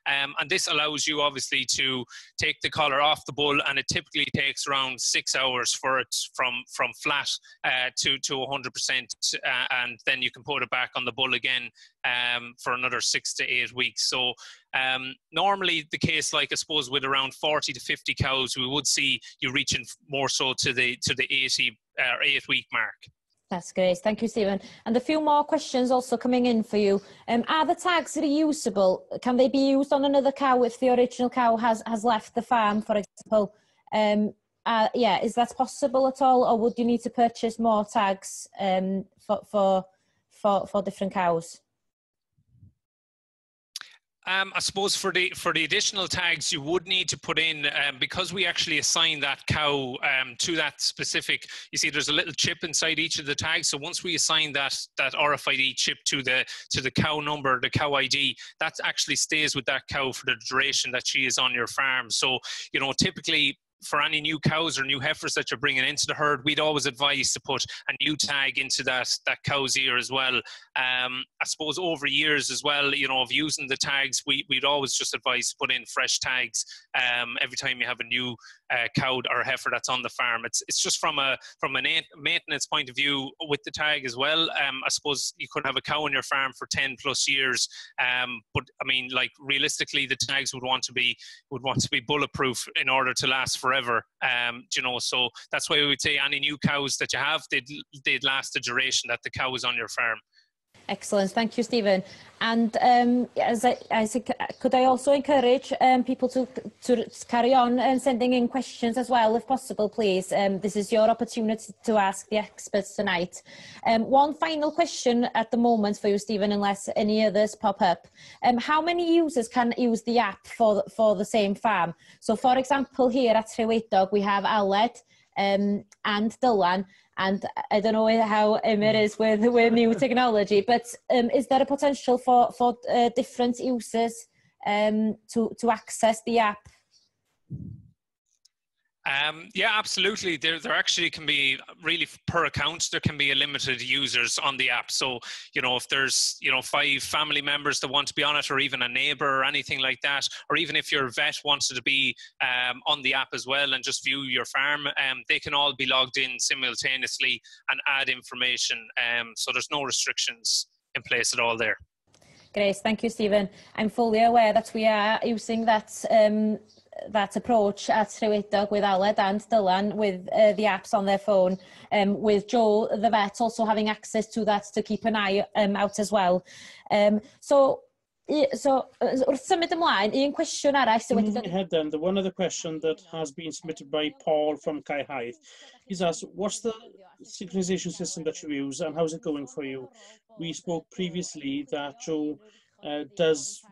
And this allows you obviously to take the collar off the bull, and it typically takes around 6 hours for it from flat to 100%, and then you can put it back on the bull again for another 6 to 8 weeks. So normally the case, like I suppose with around 40 to 50 cows, we would see you reaching more so to the 80 or 8-week mark. That's great. Thank you, Stephen. And a few more questions also coming in for you. Are the tags reusable? Can they be used on another cow if the original cow has left the farm, for example? Yeah, is that possible at all, or would you need to purchase more tags for different cows? I suppose for the additional tags, you would need to put in, because we actually assign that cow to that specific, you see there's a little chip inside each of the tags. So once we assign that RFID chip to the cow number, the cow ID, that actually stays with that cow for the duration that she is on your farm. So, you know, typically for any new cows or new heifers that you're bringing into the herd, we'd always advise to put a new tag into that cow's ear as well. I suppose over years as well, you know, of using the tags, we'd always just advise to put in fresh tags every time you have a new cow or heifer that's on the farm. It's just from a maintenance point of view with the tag as well. I suppose you could have a cow on your farm for 10 plus years, but I mean, like realistically, the tags would want to be bulletproof in order to last forever. You know, so that's why we would say any new cows that you have, they'd last the duration that the cow is on your farm. Excellent, thank you, Stephen. And could I also encourage people to carry on sending in questions as well, if possible, please. This is your opportunity to ask the experts tonight. One final question at the moment for you, Stephen, unless any others pop up. How many users can use the app for the same farm? So, for example, here at Rhiwaedog, we have Aled and Dylan. And I don't know how it is with new technology, but is there a potential for different users to access the app? Yeah, absolutely. There actually can be, really per account, there can be a limited users on the app. So, you know, if there's, you know, 5 family members that want to be on it, or even a neighbor or anything like that, or even if your vet wants to be on the app as well and just view your farm, they can all be logged in simultaneously and add information. So there's no restrictions in place at all there. Great, thank you, Stephen. I'm fully aware that we are using that approach at Rhiwaedog with Aled and Dylan with the apps on their phone, with Joe, the vet, also having access to that to keep an eye out as well. So wrth symud ymlaen, un cwestiwn arall sydd wedi dod... The one other question that has been submitted by Paul from Cohes. He's asked, what's the synchronization system that you use and how's it going for you? We spoke previously that Joe does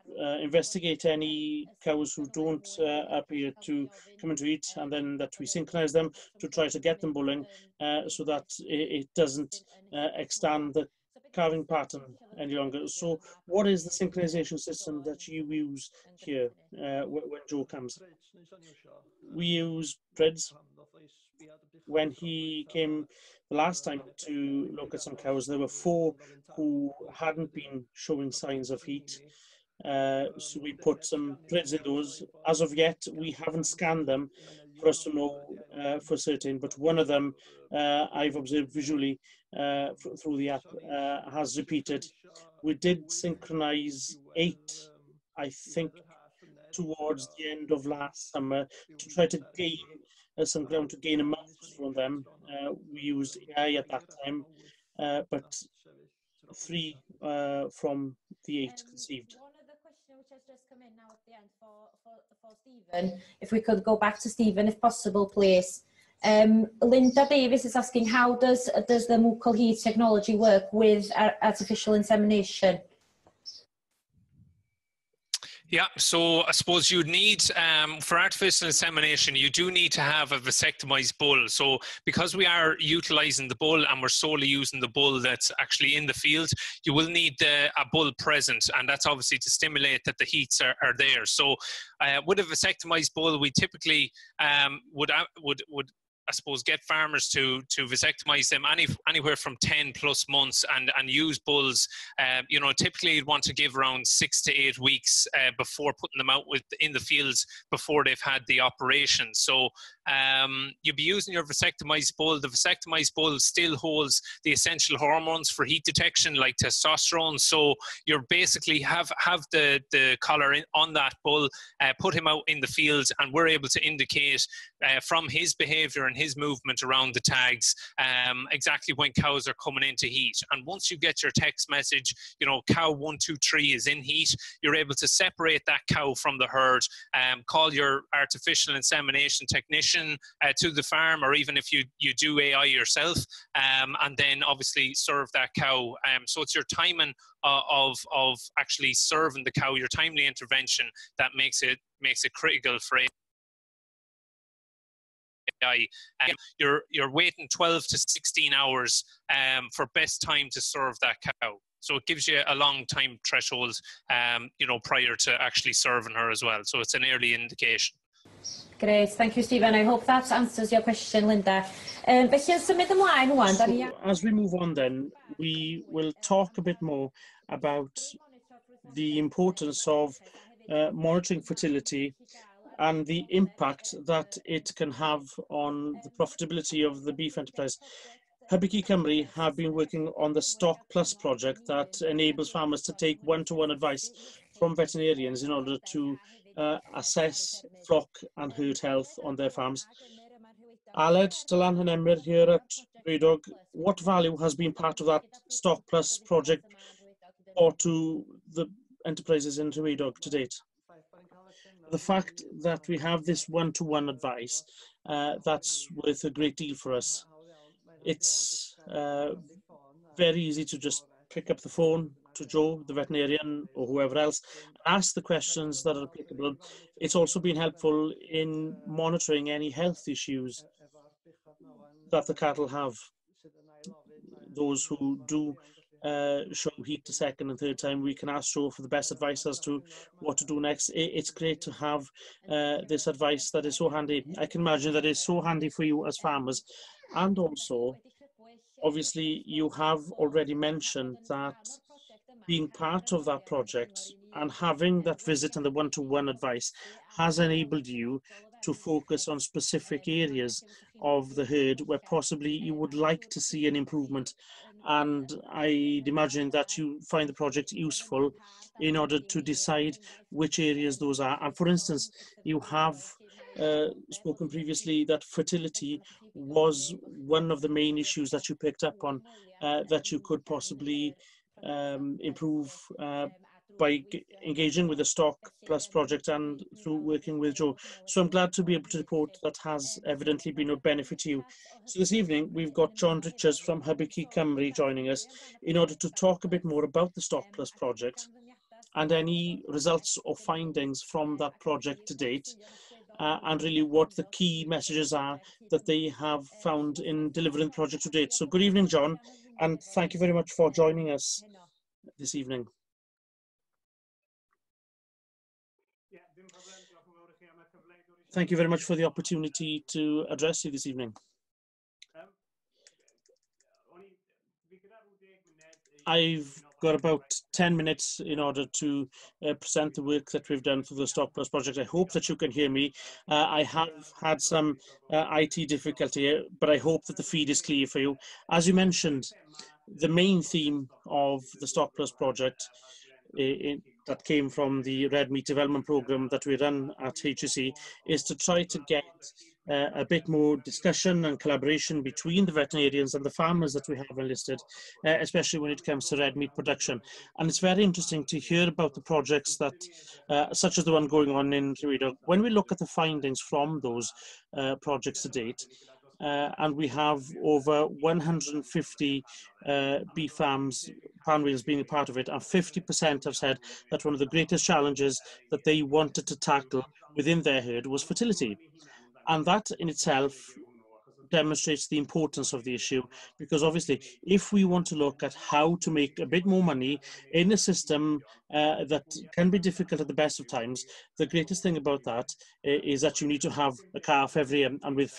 investigate any cows who don't appear to come and to eat, and then that we synchronize them to try to get them bulling so that it doesn't extend the calving pattern any longer. So what is the synchronization system that you use here when Joe comes? We use threads. When he came the last time to look at some cows, there were 4 who hadn't been showing signs of heat. So we put some threads in those. As of yet, we haven't scanned them for us to know for certain, but one of them I've observed visually through the app has repeated. We did synchronize 8, I think, towards the end of last summer to try to gain some ground, to gain a mouth from them. We used AI at that time, but 3 from the 8 conceived. One other question which has just come in now at the end for Stephen. If we could go back to Stephen, if possible, please. Linda Davis is asking, how does the Mucal heat technology work with artificial insemination? Yeah, so I suppose you'd need, for artificial insemination, you do need to have a vasectomized bull. So because we are utilizing the bull and we're solely using the bull that's actually in the field, you will need a bull present, and that's obviously to stimulate that the heats are there. So with a vasectomized bull, we typically would I suppose, get farmers to vasectomize them anywhere from 10+ months and use bulls. You know, typically you'd want to give around 6 to 8 weeks before putting them out in the fields before they've had the operation. So you'll be using your vasectomized bull. The vasectomized bull still holds the essential hormones for heat detection, like testosterone. So you're basically have the collar on that bull, put him out in the fields, and we're able to indicate from his behavior and his movement around the tags exactly when cows are coming into heat. And once you get your text message, you know, cow 1, 2, 3 is in heat, you're able to separate that cow from the herd, call your artificial insemination technician to the farm, or even if you do AI yourself, and then obviously serve that cow. So it's your timing of actually serving the cow, your timely intervention, that makes it critical for AI. You're waiting 12 to 16 hours for best time to serve that cow. So it gives you a long time threshold, you know, prior to actually serving her as well. So it's an early indication. Great, thank you, Stephen. I hope that answers your question, Linda. So as we move on then, we will talk a bit more about the importance of monitoring fertility and the impact that it can have on the profitability of the beef enterprise. Pelvic Cymru have been working on the Stock Plus project that enables farmers to take one-to-one advice from veterinarians in order to assess flock and herd health on their farms. Aled, Dylan and Emyr here at Rhiwaedog, what value has been part of that Stock Plus project or to the enterprises in Rhiwaedog to date? The fact that we have this one-to-one advice, that's worth a great deal for us. It's very easy to just pick up the phone to Joe, the veterinarian, or whoever else, ask the questions that are applicable. It's also been helpful in monitoring any health issues that the cattle have. Those who do show heat the second and third time, we can ask Joe for the best advice as to what to do next. It's great to have this advice that is so handy. I can imagine that it's so handy for you as farmers. And also, obviously, you have already mentioned that being part of that project and having that visit and the one-to-one advice has enabled you to focus on specific areas of the herd where possibly you would like to see an improvement. And I'd imagine that you find the project useful in order to decide which areas those are. And for instance, you have spoken previously that fertility was one of the main issues that you picked up on, that you could possibly improve by engaging with the Stock Plus project and through working with Joe. So I'm glad to be able to report that has evidently been of benefit to you. So this evening, we've got John Richards from Pelvic Cymru joining us in order to talk a bit more about the Stock Plus project and any results or findings from that project to date, and really what the key messages are that they have found in delivering the project to date. So good evening, John, and thank you very much for joining us this evening. Thank you very much for the opportunity to address you this evening. I've got about 10 minutes in order to present the work that we've done for the Stock Plus project. I hope that you can hear me. I have had some IT difficulty, but I hope that the feed is clear for you. As you mentioned, the main theme of the Stock Plus project that came from the Red Meat Development Programme that we run at HSE is to try to get a bit more discussion and collaboration between the veterinarians and the farmers that we have enlisted, especially when it comes to red meat production. And it's very interesting to hear about the projects that, such as the one going on in Rhiwaedog. When we look at the findings from those projects to date, and we have over 150 beef farms, farm wheels being a part of it, and 50% have said that one of the greatest challenges that they wanted to tackle within their herd was fertility. And that in itself demonstrates the importance of the issue, because obviously if we want to look at how to make a bit more money in a system that can be difficult at the best of times, the greatest thing about that is that you need to have a calf every year, and with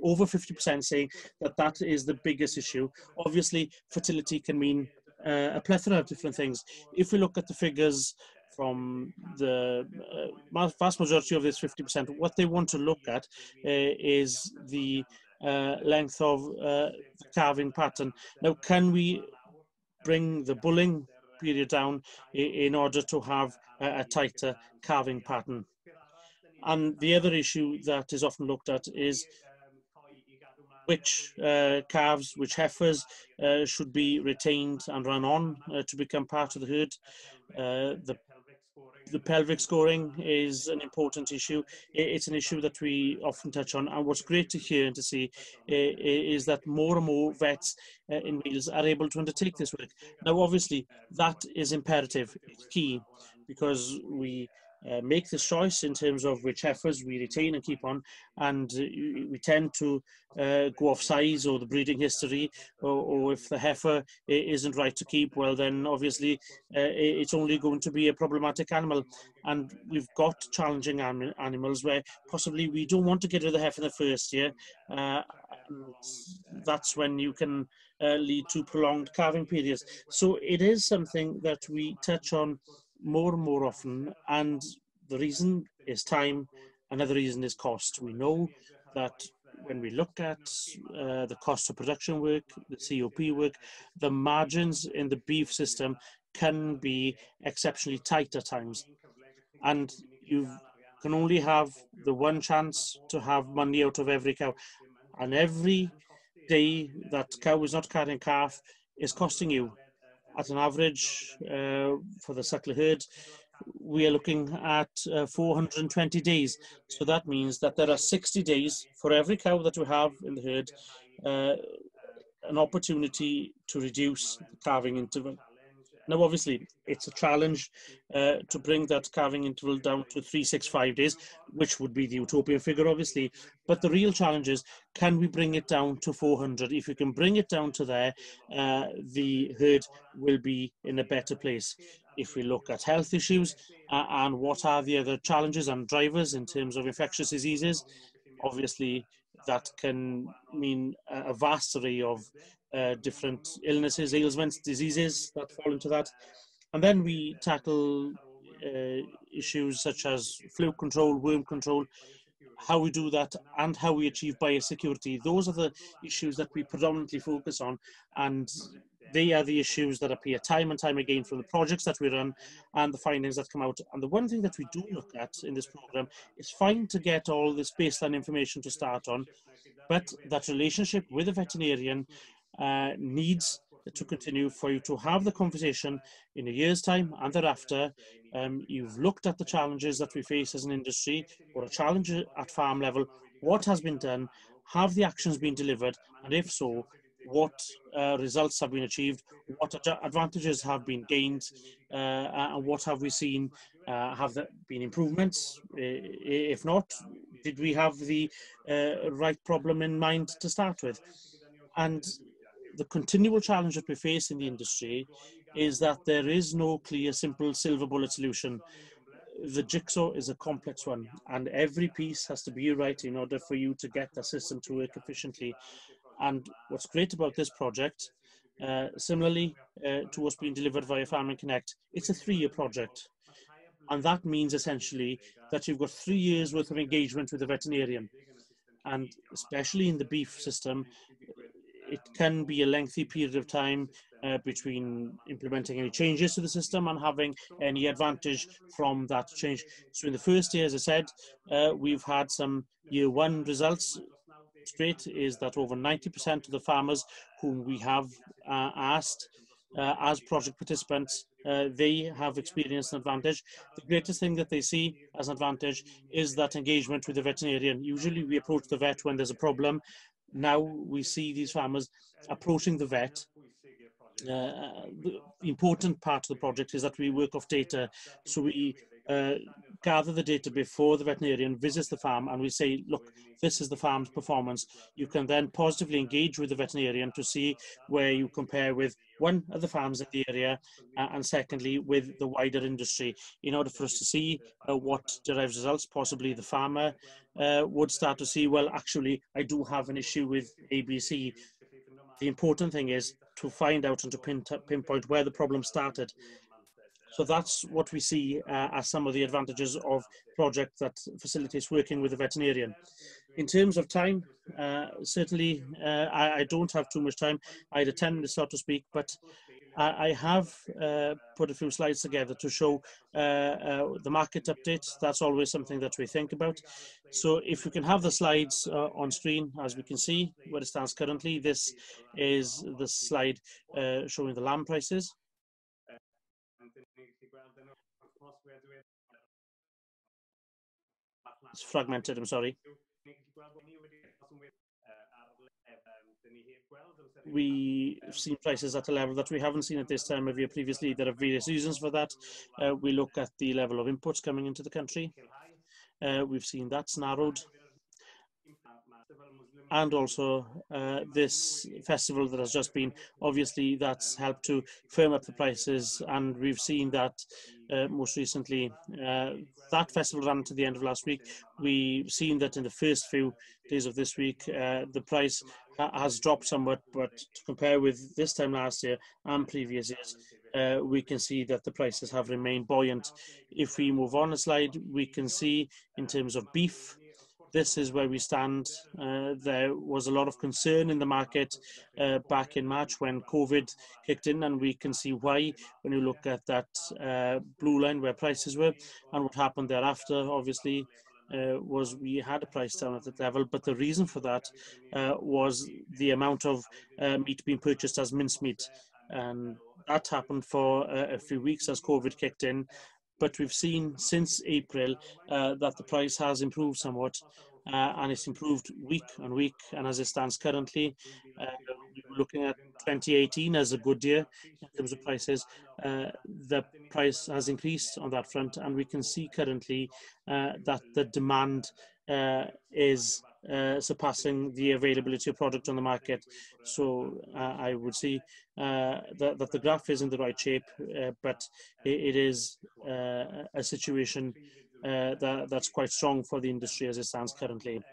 over 50% saying that that is the biggest issue. Obviously fertility can mean a plethora of different things. If we look at the figures from the vast majority of this 50%, what they want to look at is the length of the calving pattern. Now, can we bring the bulling period down in order to have a tighter calving pattern? And the other issue that is often looked at is which calves, which heifers should be retained and run on to become part of the herd. The pelvic scoring is an important issue. It's an issue that we often touch on, and what's great to hear and to see is that more and more vets in Wales are able to undertake this work. Now, obviously, that is imperative, it's key, because we make this choice in terms of which heifers we retain and keep on, and we tend to go off size or the breeding history, or if the heifer isn't right to keep, well then obviously it's only going to be a problematic animal. And we've got challenging animals where possibly we don't want to get rid of the heifer in the first year. That's when you can lead to prolonged calving periods. So it is something that we touch on more and more often, and the reason is time, another reason is cost. We know that when we look at the cost of production work, the COP work, the margins in the beef system can be exceptionally tight at times. And you can only have the one chance to have money out of every cow. And every day that cow is not carrying calf is costing you. At an average for the suckler herd, we are looking at 420 days. So that means that there are 60 days for every cow that we have in the herd, an opportunity to reduce the calving interval. Now, obviously, it's a challenge to bring that calving interval down to 365 days, which would be the utopian figure, obviously. But the real challenge is, can we bring it down to 400? If we can bring it down to there, the herd will be in a better place. If we look at health issues and what are the other challenges and drivers in terms of infectious diseases, obviously that can mean a vast array of different illnesses, ailments, diseases that fall into that. And then we tackle issues such as fluke control, worm control, how we do that, and how we achieve biosecurity. Those are the issues that we predominantly focus on, and they are the issues that appear time and time again from the projects that we run and the findings that come out. And the one thing that we do look at in this program is fine to get all this baseline information to start on, but that relationship with the veterinarian needs to continue for you to have the conversation in a year's time and thereafter. You've looked at the challenges that we face as an industry, or a challenge at farm level. What has been done? Have the actions been delivered? And if so, what results have been achieved? What advantages have been gained? And what have we seen? Have there been improvements? If not, did we have the right problem in mind to start with? And the continual challenge that we face in the industry is that there is no clear, simple, silver bullet solution. The jigsaw is a complex one, and every piece has to be right in order for you to get the system to work efficiently. And what's great about this project, similarly to what's being delivered via Farming Connect, it's a 3-year project. And that means essentially that you've got 3 years worth of engagement with the veterinarian. And especially in the beef system, it can be a lengthy period of time between implementing any changes to the system and having any advantage from that change. So in the first year, as I said, we've had some year 1 results. What's great is that over 90% of the farmers whom we have asked as project participants, they have experienced an advantage. The greatest thing that they see as an advantage is that engagement with the veterinarian. Usually we approach the vet when there's a problem. Now we see these farmers approaching the vet. The important part of the project is that we work off data. So we gather the data before the veterinarian visits the farm, and we say, look, this is the farm's performance. You can then positively engage with the veterinarian to see where you compare with one of the farms in the area, and secondly with the wider industry, in order for us to see what derives results. Possibly the farmer would start to see, well, actually, I do have an issue with ABC. The important thing is to find out and to pinpoint where the problem started. So that's what we see as some of the advantages of project that facilitates working with a veterinarian. In terms of time, certainly I don't have too much time. I had 10 minutes slot to speak, but I have put a few slides together to show the market update. That's always something that we think about. So if we can have the slides on screen, as we can see where it stands currently, this is the slide showing the lamb prices. It's fragmented, I'm sorry. We've seen prices at a level that we haven't seen at this time of year previously. There are various reasons for that. We look at the level of imports coming into the country. We've seen that's narrowed. And also this festival that has just been, obviously that's helped to firm up the prices, and we've seen that most recently that festival ran to the end of last week. We've seen that in the first few days of this week the price has dropped somewhat, but to compare with this time last year and previous years, we can see that the prices have remained buoyant. If we move on a slide, we can see in terms of beef, this is where we stand. There was a lot of concern in the market back in March when COVID kicked in, and we can see why when you look at that blue line where prices were, and what happened thereafter, obviously, was we had a price down at that level, but the reason for that was the amount of meat being purchased as mincemeat, and that happened for a few weeks as COVID kicked in. But we've seen since April that the price has improved somewhat, and it's improved week on week. And as it stands currently, we're looking at 2018 as a good year in terms of prices. The price has increased on that front, and we can see currently that the demand is surpassing the availability of product on the market. So I would see that the graph is in the right shape, but it is a situation that's quite strong for the industry as it stands currently.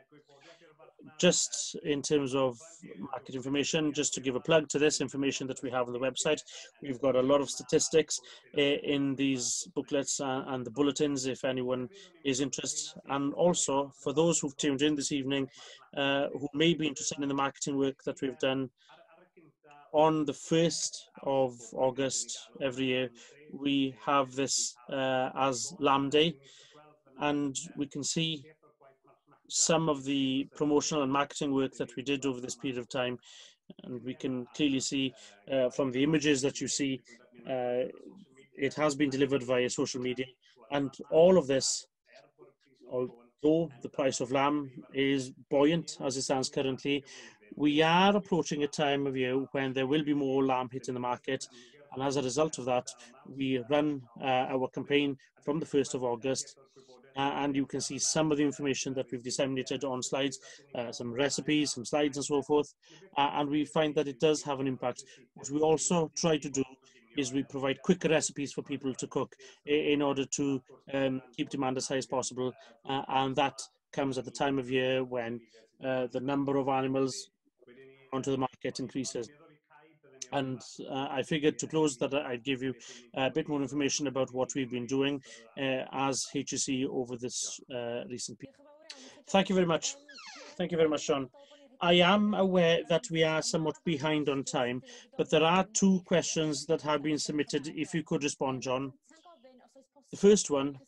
Just in terms of market information, just to give a plug to this information that we have on the website, we've got a lot of statistics in these booklets and the bulletins if anyone is interested. And also for those who've tuned in this evening who may be interested in the marketing work that we've done, on the 1st of August every year, we have this as Lamb Day, and we can see some of the promotional and marketing work that we did over this period of time, and we can clearly see from the images that you see, it has been delivered via social media, and all of this, although the price of lamb is buoyant as it stands currently, we are approaching a time of year when there will be more lamb hit in the market, and as a result of that, we run our campaign from the 1st of August. And you can see some of the information that we've disseminated on slides, some recipes, some slides and so forth, and we find that it does have an impact. What we also try to do is we provide quicker recipes for people to cook in order to keep demand as high as possible, and that comes at the time of year when the number of animals onto the market increases. And I figured to close that I'd give you a bit more information about what we've been doing as HSE over this recent period. Thank you very much. Thank you very much, John. I am aware that we are somewhat behind on time, but there are 2 questions that have been submitted. If you could respond, John. The first one,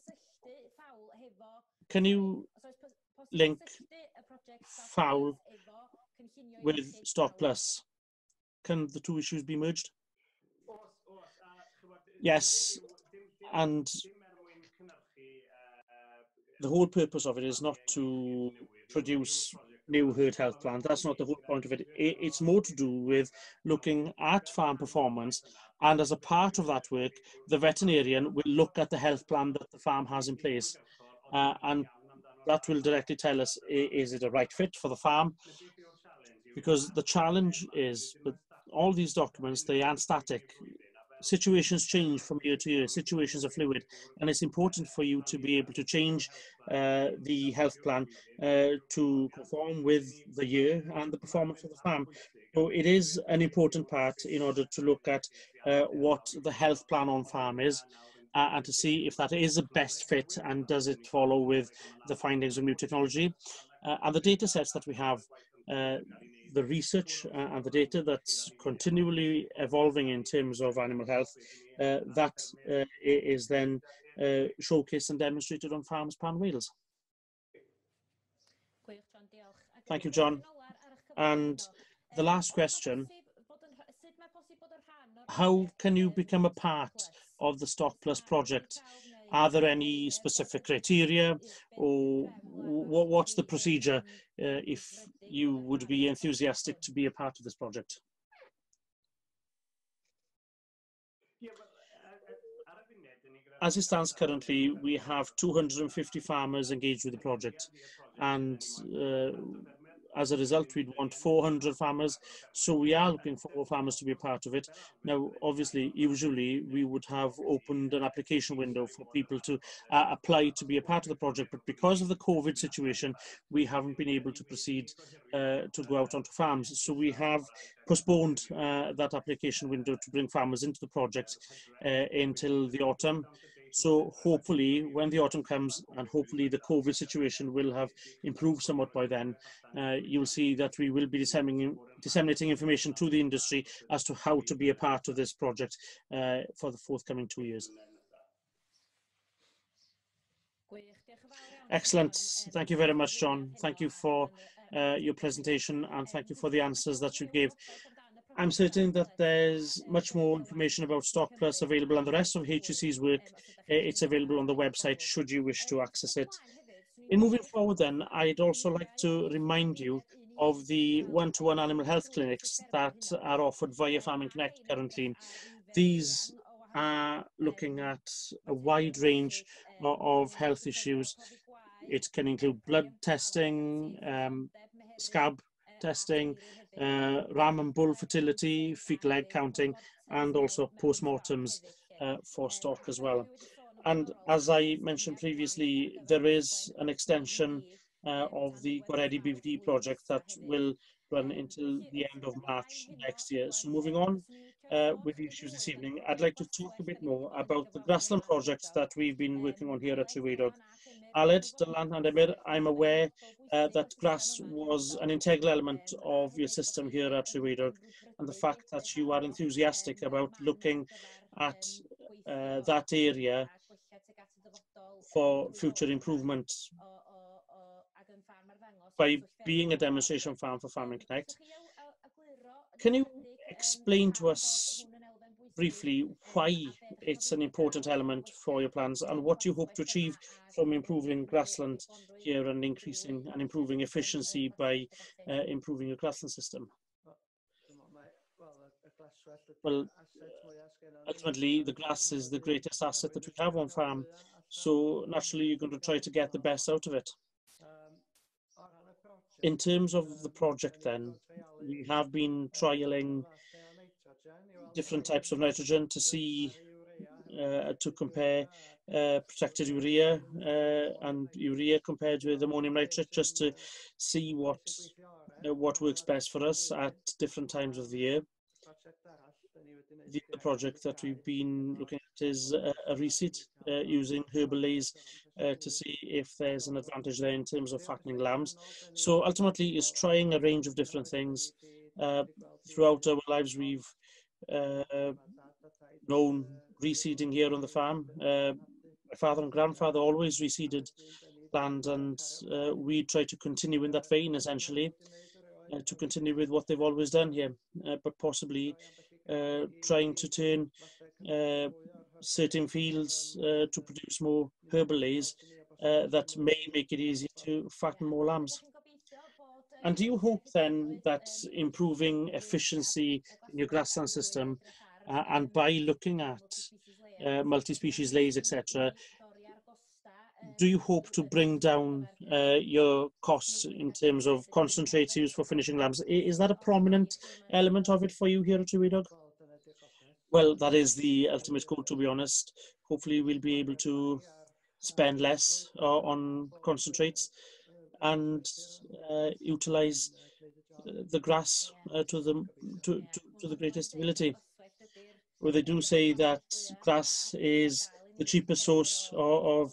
can you link fowl with Stock Plus? Can the 2 issues be merged? Yes, and the whole purpose of it is not to produce new herd health plan. That's not the whole point of it. It's more to do with looking at farm performance, and as a part of that work, the veterinarian will look at the health plan that the farm has in place, and that will directly tell us, is it a right fit for the farm? Because the challenge is with all these documents, they aren't static. Situations change from year to year, situations are fluid, and it's important for you to be able to change the health plan to conform with the year and the performance of the farm. So it is an important part in order to look at what the health plan on farm is, and to see if that is a best fit and does it follow with the findings of new technology. And the data sets that we have, the research and the data that's continually evolving in terms of animal health, that is then showcased and demonstrated on farms pan Wales. Thank you, John. And the last question, how can you become a part of the Stock Plus project? Are there any specific criteria, or what's the procedure if you would be enthusiastic to be a part of this project? As it stands currently, we have 250 farmers engaged with the project, and as a result, we'd want 400 farmers. So we are looking for more farmers to be a part of it. Now, obviously, usually we would have opened an application window for people to apply to be a part of the project. But because of the COVID situation, we haven't been able to proceed to go out onto farms. So we have postponed that application window to bring farmers into the project until the autumn. So hopefully when the autumn comes, and hopefully the COVID situation will have improved somewhat by then, you'll see that we will be disseminating information to the industry as to how to be a part of this project for the forthcoming 2 years. Excellent. Thank you very much, John. Thank you for your presentation, and thank you for the answers that you gave. I'm certain that there's much more information about Stock Plus available, and the rest of HEC's work, it's available on the website should you wish to access it. In moving forward then, I'd also like to remind you of the one-to-one animal health clinics that are offered via Farming Connect currently. These are looking at a wide range of health issues. It can include blood testing, scab testing, ram and bull fertility, fecal egg counting, and also postmortems for stock as well. And as I mentioned previously, there is an extension of the Gwaredu BVD project that will run until the end of March next year. So moving on with the issues this evening, I'd like to talk a bit more about the Grassland projects that we've been working on here at Rhiwaedog. Aled, Dylan and Emyr, I'm aware that grass was an integral element of your system here at Rhiwaedog, and the fact that you are enthusiastic about looking at that area for future improvement by being a demonstration farm for Farming Connect. Can you explain to us briefly why it's an important element for your plans and what you hope to achieve from improving grassland here and increasing and improving efficiency by improving your grassland system? Well, ultimately, the grass is the greatest asset that we have on farm, so naturally you're going to try to get the best out of it. In terms of the project then, we have been trialling different types of nitrogen to see, to compare protected urea and urea compared with ammonium nitrate, just to see what works best for us at different times of the year. The other project that we've been looking at is a reseed using herbal lays to see if there's an advantage there in terms of fattening lambs. So ultimately, it's trying a range of different things. Throughout our lives, we've known reseeding here on the farm. My father and grandfather always reseeded land, and we try to continue in that vein, essentially, to continue with what they've always done here, but possibly trying to turn certain fields to produce more herbal lays that may make it easier to fatten more lambs. And do you hope then that improving efficiency in your grassland system and by looking at multi-species lays, etc., do you hope to bring down your costs in terms of concentrates used for finishing lambs? Is that a prominent element of it for you here at Rhiwaedog? Well, that is the ultimate goal, to be honest. Hopefully we'll be able to spend less on concentrates and utilize the grass to the greatest ability. Well, they do say that grass is the cheapest source of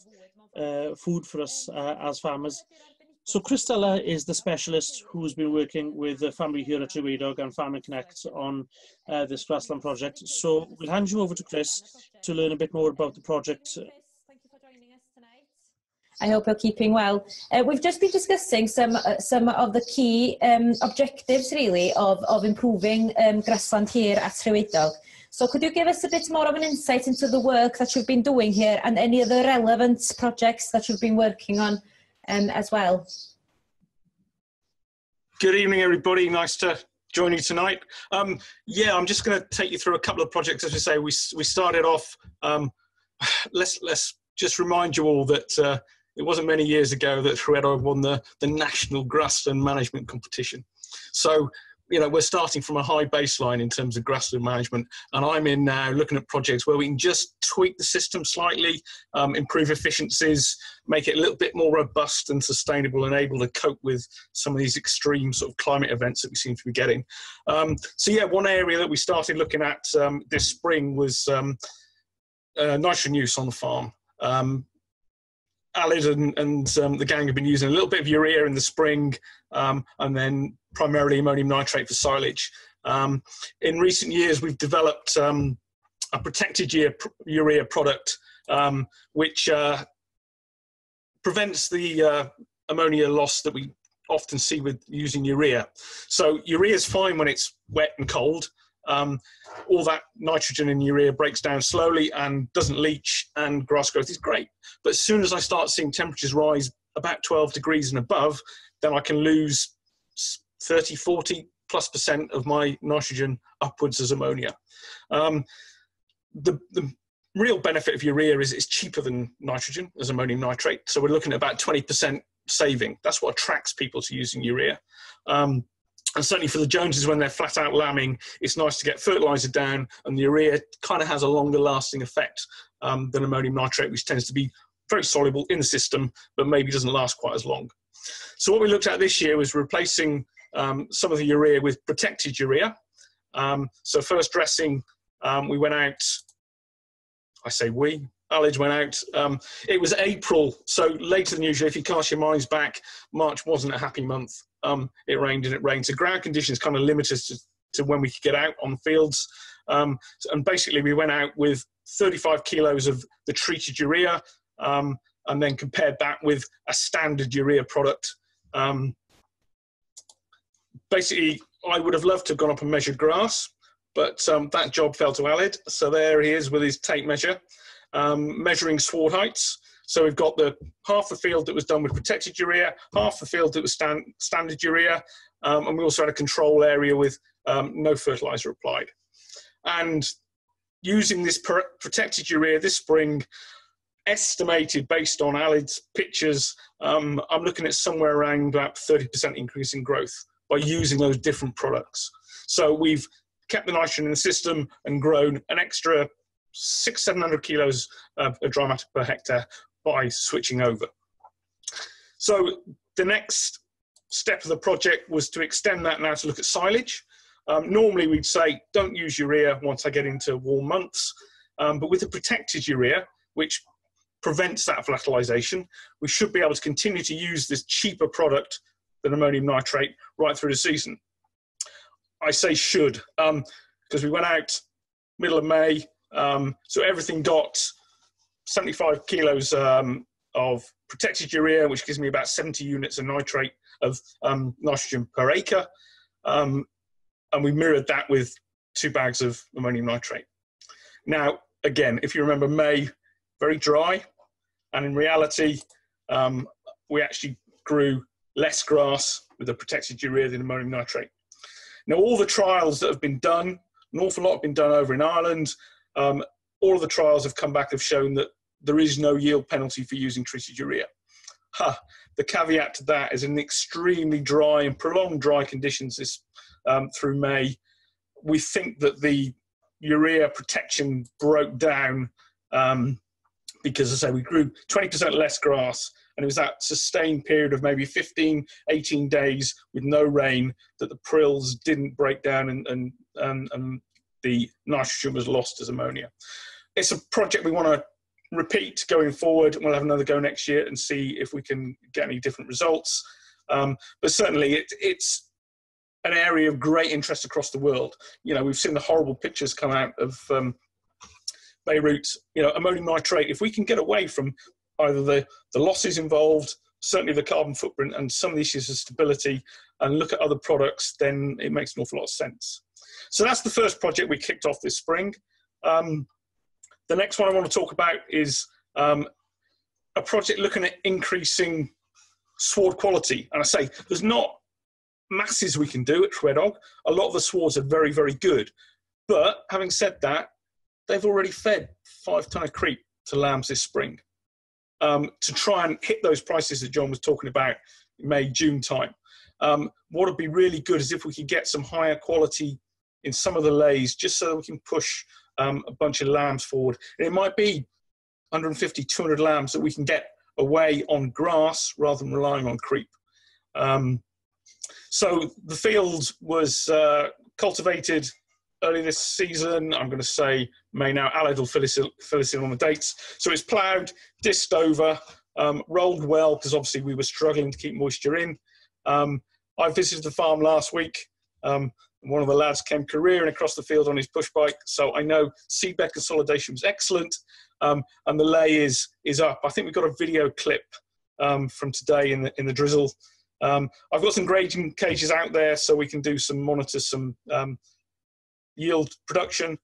food for us as farmers. So Christella is the specialist who's been working with the family here at Rhiwaedog and Farming Connect on this Grassland project. So we'll hand you over to Chris to learn a bit more about the project. Thank you for joining us tonight. I hope you're keeping well. We've just been discussing some of the key objectives, really, of improving grassland here at Rhiwaedog. So could you give us a bit more of an insight into the work that you've been doing here and any of the relevant projects that you've been working on as well? Good evening, everybody. Nice to join you tonight. Yeah, I'm just going to take you through a couple of projects. As we say, we started off. Let's just remind you all that it wasn't many years ago that Rhiwaedog won the National Grassland Management Competition. So, you know, we're starting from a high baseline in terms of grassland management, and I'm in now looking at projects where we can just tweak the system slightly, improve efficiencies, make it a little bit more robust and sustainable and able to cope with some of these extreme sort of climate events that we seem to be getting. So yeah, one area that we started looking at this spring was nitrogen use on the farm. Alid and the gang have been using a little bit of urea in the spring and then primarily ammonium nitrate for silage. In recent years, we've developed a protected urea product which prevents the ammonia loss that we often see with using urea. So urea is fine when it's wet and cold. All that nitrogen in urea breaks down slowly and doesn't leach, and grass growth is great. But as soon as I start seeing temperatures rise about 12 degrees and above, then I can lose 30, 40+% of my nitrogen upwards as ammonia. The real benefit of urea is it's cheaper than nitrogen as ammonium nitrate. So we're looking at about 20% saving. That's what attracts people to using urea. And certainly for the Joneses, when they're flat out lambing, it's nice to get fertilizer down, and the urea kind of has a longer lasting effect than ammonium nitrate, which tends to be very soluble in the system, but maybe doesn't last quite as long. So what we looked at this year was replacing some of the urea with protected urea. So first dressing, we went out, I say we, Alid went out. It was April, so later than usual. If you cast your minds back, March wasn't a happy month. It rained and it rained. So ground conditions kind of limited us to when we could get out on fields. And basically we went out with 35 kilos of the treated urea and then compared that with a standard urea product. Basically, I would have loved to have gone up and measured grass, but that job fell to Alid. So there he is with his tape measure, measuring sward heights. So we've got half the field that was done with protected urea, half the field that was standard urea, and we also had a control area with no fertilizer applied. And using this protected urea this spring, estimated based on Alid's pictures, I'm looking at somewhere around about 30% increase in growth by using those different products. So we've kept the nitrogen in the system and grown an extra 600-700 kilos of dry matter per hectare by switching over. So the next step of the project was to extend that now to look at silage. Normally we'd say don't use urea once I get into warm months, but with the protected urea, which prevents that volatilisation, we should be able to continue to use this cheaper product than ammonium nitrate right through the season. I say should, because we went out middle of May, so everything got 75 kilos of protected urea, which gives me about 70 units of nitrate of nitrogen per acre, and we mirrored that with 2 bags of ammonium nitrate. Now, again, if you remember May, very dry, and in reality, we actually grew less grass with the protected urea than ammonium nitrate. Now, all the trials that have been done, an awful lot have been done over in Ireland. All of the trials have come back, have shown that there is no yield penalty for using treated urea. The caveat to that is in extremely dry and prolonged dry conditions this through May. We think that the urea protection broke down because, as I say, we grew 20% less grass, and it was that sustained period of maybe 15, 18 days with no rain that the prills didn't break down and the nitrogen was lost as ammonia. It's a project we want to repeat going forward. We'll have another go next year and see if we can get any different results. But certainly it's an area of great interest across the world. You know, we've seen the horrible pictures come out of Beirut. You know, ammonium nitrate, if we can get away from either the losses involved, certainly the carbon footprint, and some of the issues of stability, and look at other products, then it makes an awful lot of sense. So that's the first project we kicked off this spring. The next one I want to talk about is a project looking at increasing sward quality. And I say there's not masses we can do at Rhiwaedog. A lot of the swards are very, very good. But having said that, they've already fed 5 ton of creep to lambs this spring to try and hit those prices that John was talking about in May, June time. What would be really good is if we could get some higher quality in some of the lays, just so that we can push a bunch of lambs forward. And it might be 150, 200 lambs that we can get away on grass rather than relying on creep. So the field was cultivated early this season. I'm going to say May now. Aled will fill us in on the dates. So it's ploughed, disced over, rolled well, because obviously we were struggling to keep moisture in. I visited the farm last week. One of the lads came careering across the field on his push bike, so I know seedbed consolidation was excellent, and the lay is up. I think we've got a video clip from today in the drizzle. I've got some grading cages out there, so we can monitor some yield production,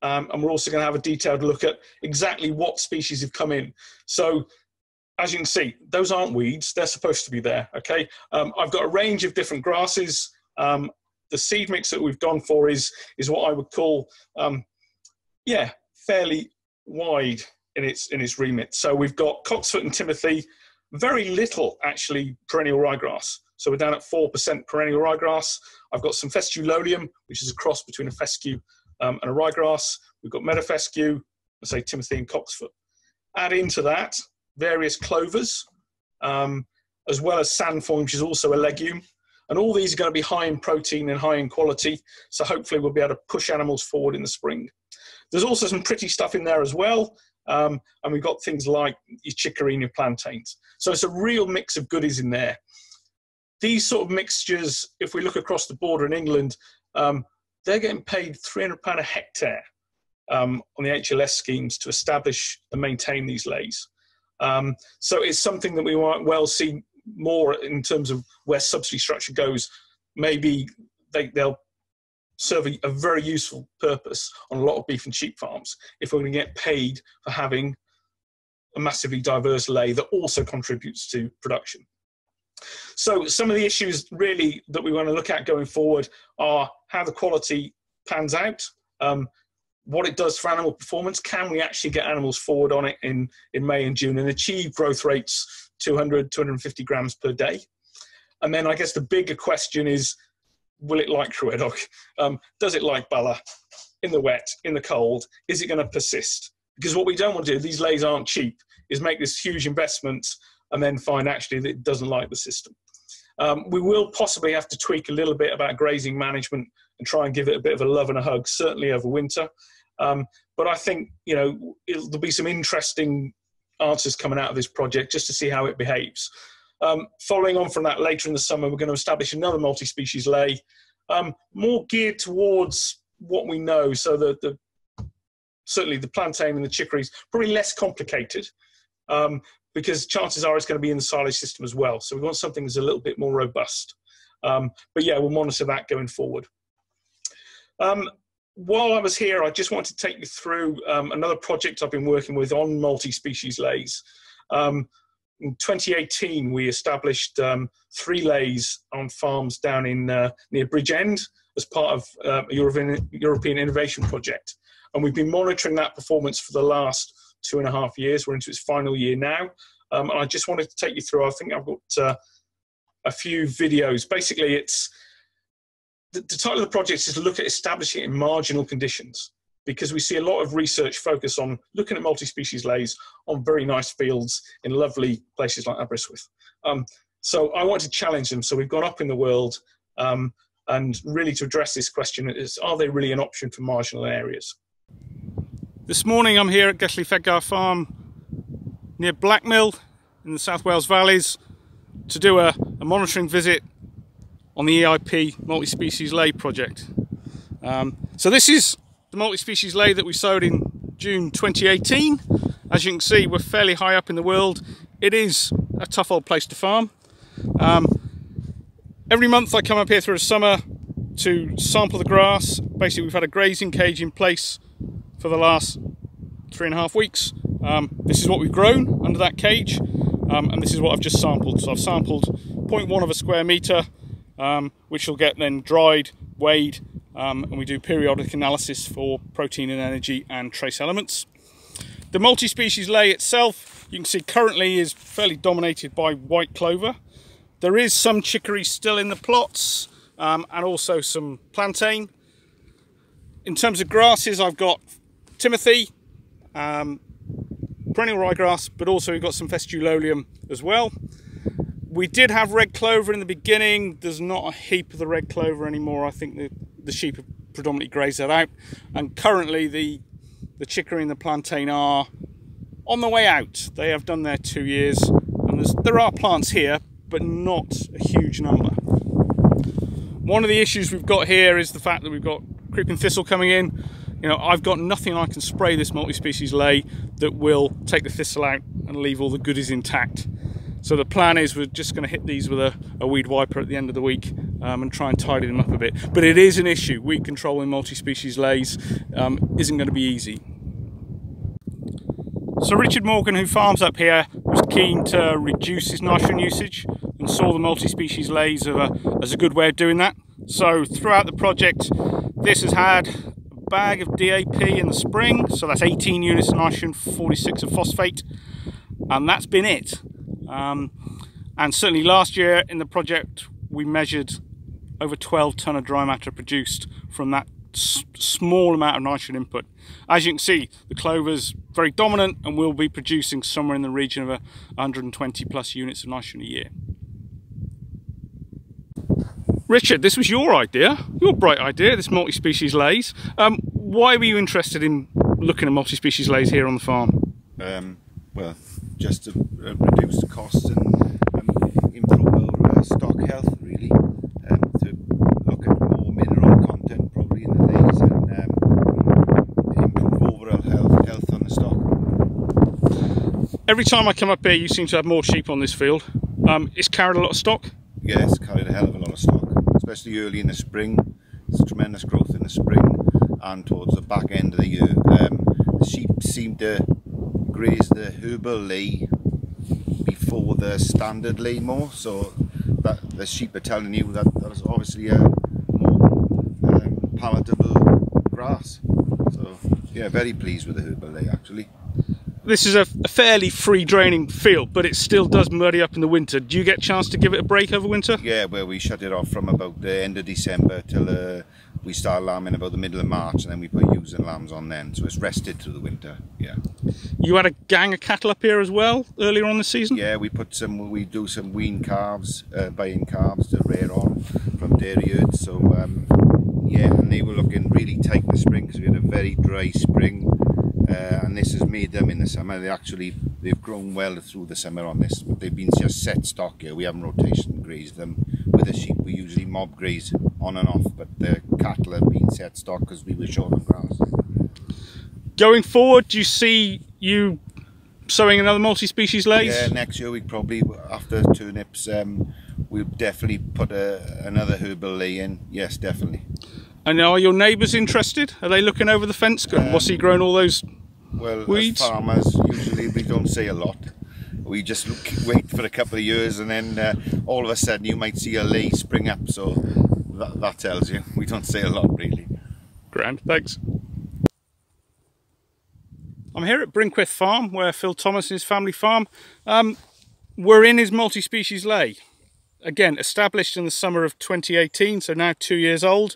and we're also going to have a detailed look at exactly what species have come in. So, as you can see, those aren't weeds; they're supposed to be there. Okay, I've got a range of different grasses. The seed mix that we've gone for is what I would call, fairly wide in its remit. So we've got cocksfoot and timothy, very little actually perennial ryegrass. So we're down at 4% perennial ryegrass. I've got some fescue lolium, which is a cross between a fescue and a ryegrass. We've got meadowfescue, let's say timothy and cocksfoot. Add into that various clovers, as well as sandfoin, which is also a legume. And all these are going to be high in protein and high in quality. So hopefully we'll be able to push animals forward in the spring. There's also some pretty stuff in there as well. And we've got things like your chicory and your plantains. So it's a real mix of goodies in there. These sort of mixtures, if we look across the border in England, they're getting paid £300 a hectare on the HLS schemes to establish and maintain these lays. So it's something that we might well see more in terms of where subsidy structure goes. Maybe they'll serve a very useful purpose on a lot of beef and sheep farms if we're going to get paid for having a massively diverse lay that also contributes to production. So some of the issues really that we want to look at going forward are how the quality pans out, what it does for animal performance. Can we actually get animals forward on it in May and June and achieve growth rates 200, 250 grams per day? And then I guess the bigger question is, will it like Rhiwaedog? Does it like Bala? In the wet, in the cold? Is it going to persist? Because what we don't want to do, these lays aren't cheap, is make this huge investment and then find actually that it doesn't like the system. We will possibly have to tweak a little bit about grazing management and try and give it a bit of a love and a hug, certainly over winter. But I think, you know, there'll be some interesting answers coming out of this project just to see how it behaves. Following on from that, later in the summer, we're going to establish another multi-species lay, more geared towards what we know. So certainly the plantain and the chicories, probably less complicated, because chances are it's going to be in the silage system as well. So we want something that's a little bit more robust. But yeah, we'll monitor that going forward. While I was here, I just wanted to take you through another project I've been working with on multi-species lays. in 2018, we established 3 lays on farms down in near Bridgend as part of a European Innovation Project. And we've been monitoring that performance for the last 2.5 years. We're into its final year now. And I just wanted to take you through, I think I've got a few videos. Basically, it's the title of the project is to look at establishing it in marginal conditions, because we see a lot of research focus on looking at multi-species lays on very nice fields in lovely places like Aberystwyth. So I want to challenge them. So we've gone up in the world, and really to address this question is, are they really an option for marginal areas? This morning I'm here at Grassland Farm near Blackmill in the South Wales Valleys to do a monitoring visit on the EIP multi-species lay project. So this is the multi-species lay that we sowed in June 2018. As you can see, we're fairly high up in the world. It is a tough old place to farm. Every month I come up here through the summer to sample the grass. Basically, we've had a grazing cage in place for the last 3.5 weeks. This is what we've grown under that cage, and this is what I've just sampled. So I've sampled 0.1 of a square metre, which will get then dried, weighed, and we do periodic analysis for protein and energy and trace elements. The multi-species lay itself, you can see currently is fairly dominated by white clover. There is some chicory still in the plots, and also some plantain. In terms of grasses, I've got timothy, perennial ryegrass, but also we've got some vestulolium as well. We did have red clover in the beginning. There's not a heap of the red clover anymore. I think the sheep have predominantly grazed that out, and currently the chicory and the plantain are on the way out. They have done their 2 years, and there are plants here, but not a huge number. One of the issues we've got here is the fact that we've got creeping thistle coming in. You know, I've got nothing I can spray this multi-species lay that will take the thistle out and leave all the goodies intact. So the plan is we're just going to hit these with a weed wiper at the end of the week and try and tidy them up a bit. But it is an issue. Weed control in multi-species lays isn't going to be easy. So Richard Morgan, who farms up here, was keen to reduce his nitrogen usage and saw the multi-species lays as a good way of doing that. So throughout the project, this has had a bag of DAP in the spring, so that's 18 units of nitrogen, 46 of phosphate, and that's been it. And certainly last year in the project, we measured over 12 tonne of dry matter produced from that small amount of nitrogen input. As you can see, the clover's very dominant and will be producing somewhere in the region of 120 plus units of nitrogen a year. Richard, this was your idea, your bright idea, this multi-species lays. Why were you interested in looking at multi-species lays here on the farm? Well, just to reduce the costs and improve our stock health, really. To look at more mineral content probably in the lays and improve overall health on the stock. Every time I come up here, you seem to have more sheep on this field. It's carried a lot of stock? Yes, carried a hell of a lot of stock, especially early in the spring. There's tremendous growth in the spring and towards the back end of the year. The sheep seem to graze the herbal lay before the standard lay more, so that the sheep are telling you that there's obviously a more palatable grass. So yeah, very pleased with the herbal lay actually. This is a fairly free draining field, but it still does muddy up in the winter. Do you get a chance to give it a break over winter? Yeah, well, we shut it off from about the end of December till we start lambing about the middle of March, and then we put ewes and lambs on then, so it's rested through the winter. Yeah. You had a gang of cattle up here as well earlier on this season? Yeah, we do some wean calves, buying calves to rear on from dairy herds. So yeah, and they were looking really tight in the spring because we had a very dry spring. And this has made them in the summer. They've grown well through the summer on this, but they've been just set stock here. We haven't rotation grazed them. With the sheep, we usually mob graze on and off, but the cattle have been set stock because we were short on grass. Going forward, do you see you sowing another multi-species lays? Yeah, next year we probably, after turnips, we'll definitely put another herbal lay in. Yes, definitely. And are your neighbours interested? Are they looking over the fence going, what's he growing all those weeds? As farmers, usually we don't say a lot. we just wait for a couple of years, and then all of a sudden you might see a lay spring up. So that tells you. We don't say a lot, really. Grand, thanks. I'm here at Brinkwith Farm, where Phil Thomas and his family farm. We're in his multi-species lay. Again, established in the summer of 2018, so now 2 years old.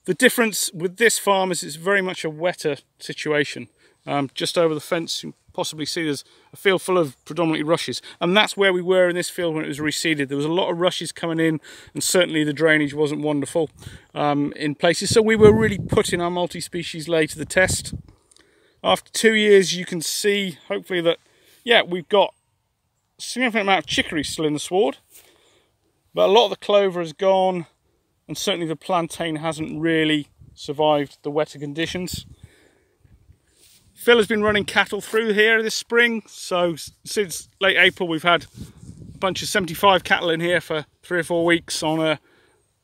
The difference with this farm is it's very much a wetter situation. Just over the fence, you can possibly see there's a field full of predominantly rushes. And that's where we were in this field when it was reseeded. There was a lot of rushes coming in, and certainly the drainage wasn't wonderful in places. So we were really putting our multi-species lay to the test. After 2 years, you can see, hopefully, that, yeah, we've got a significant amount of chicory still in the sward. But a lot of the clover has gone, and certainly the plantain hasn't really survived the wetter conditions. Phil has been running cattle through here this spring, so since late April we've had a bunch of 75 cattle in here for 3 or 4 weeks on a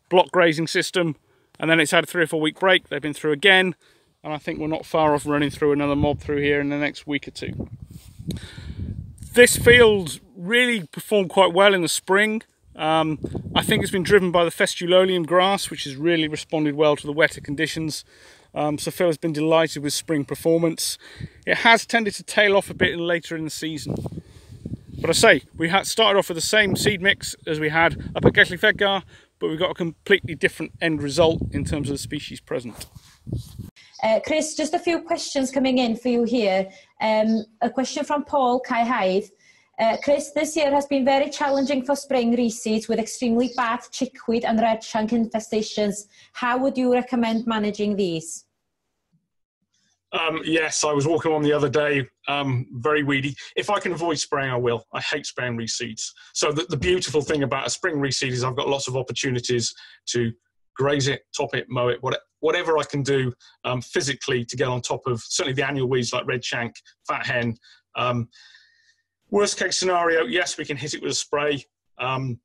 block grazing system, and then it's had a 3 or 4 week break. They've been through again, and I think we're not far off running through another mob through here in the next week or two. This field really performed quite well in the spring. I think it's been driven by the Festulolium grass, which has really responded well to the wetter conditions. So Phil has been delighted with spring performance. It has tended to tail off a bit later in the season. But I say, we had started off with the same seed mix as we had up at Gelli Feggar, but we've got a completely different end result in terms of the species present. Chris, just a few questions coming in for you here. A question from Paul Kaihaid. Chris, this year has been very challenging for spring reseeds with extremely bad chickweed and red shank infestations. How would you recommend managing these? Yes, I was walking on the other day, very weedy. If I can avoid spraying, I will. I hate spraying reseeds. So the beautiful thing about a spring reseed is I've got lots of opportunities to graze it, top it, mow it, whatever I can do physically to get on top of certainly the annual weeds like red shank, fat hen. Worst case scenario, yes, we can hit it with a spray. And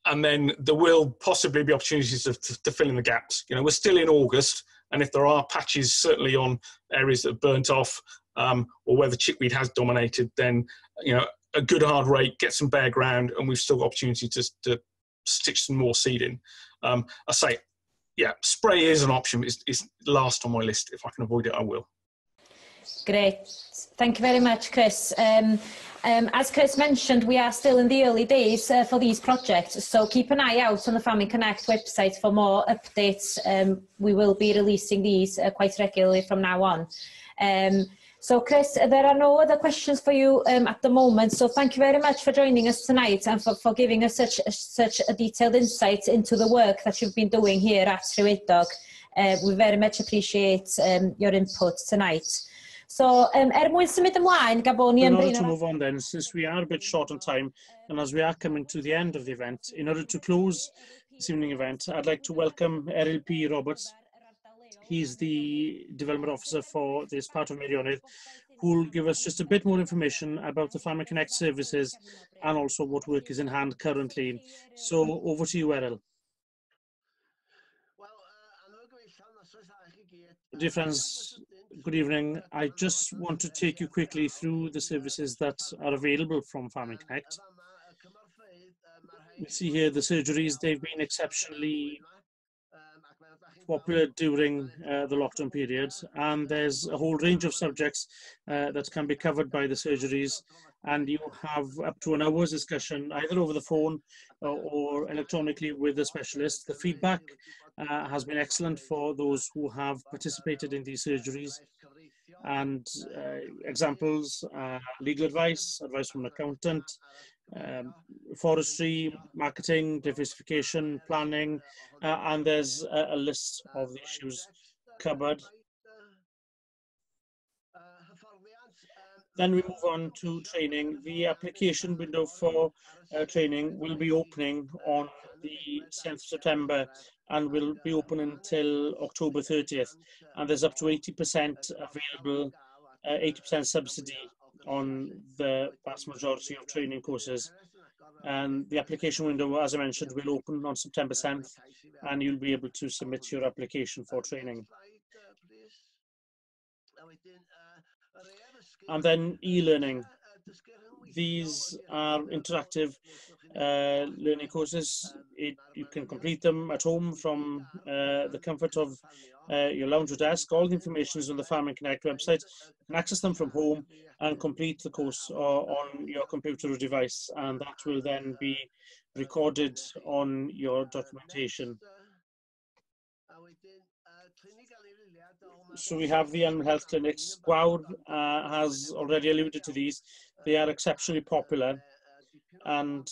then there will possibly be opportunities to fill in the gaps. You know, we're still in August, and if there are patches certainly on areas that have burnt off or where the chickweed has dominated, then, you know, a good hard rake, get some bare ground, and we've still got opportunity to stitch some more seed in. I say, yeah, spray is an option. It's last on my list. If I can avoid it, I will. Great. Thank you very much, Chris. As Chris mentioned, we are still in the early days for these projects, so keep an eye out on the Farming Connect website for more updates. We will be releasing these quite regularly from now on. So Chris, there are no other questions for you at the moment, so thank you very much for joining us tonight and for giving us such a detailed insight into the work that you've been doing here at Rhiwaedog. We very much appreciate your input tonight. So, mwyn symud ymlaen, in order to move on then, since we are a bit short on time, and as we are coming to the end of the event, in order to close this evening event, I'd like to welcome Errol P. Roberts. He's the Development Officer for this part of Meirionydd, who will give us just a bit more information about the Farming Connect services and also what work is in hand currently. So, over to you, Errol. Dear friends, good evening. I just want to take you quickly through the services that are available from Farming Connect. You see here the surgeries. They've been exceptionally popular during the lockdown period, and there's a whole range of subjects that can be covered by the surgeries, and you have up to an hour's discussion either over the phone or electronically with the specialist. The feedback has been excellent for those who have participated in these surgeries, and examples, legal advice, advice from an accountant, forestry, marketing, diversification, planning, and there's a list of the issues covered. Then we move on to training. The application window for training will be opening on the 10th of September and will be open until October 30th. And there's up to 80% available, 80% subsidy on the vast majority of training courses. And the application window, as I mentioned, will open on September 7th, and you'll be able to submit your application for training. And then e-learning. These are interactive learning courses. You can complete them at home from the comfort of your lounge or desk. All the information is on the Farming Connect website. You can access them from home and complete the course on your computer or device, and that will then be recorded on your documentation. So we have the animal health clinics. Gwawr has already alluded to these. They are exceptionally popular, and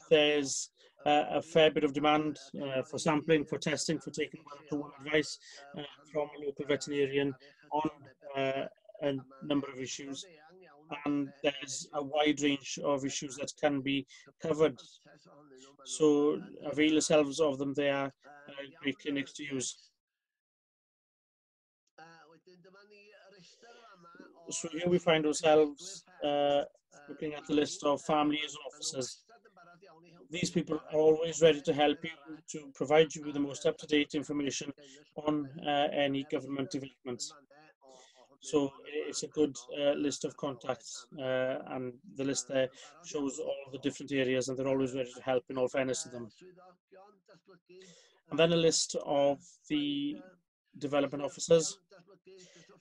there's a fair bit of demand for sampling, for testing, for taking one-to-one advice from a local veterinarian on a number of issues. And there's a wide range of issues that can be covered. So avail yourselves of them. They are great clinics to use. So here we find ourselves looking at the list of family liaison officers. These people are always ready to help you, to provide you with the most up-to-date information on any government developments. So it's a good list of contacts, and the list there shows all the different areas, and they're always ready to help, in all fairness to them. And then a list of the development officers.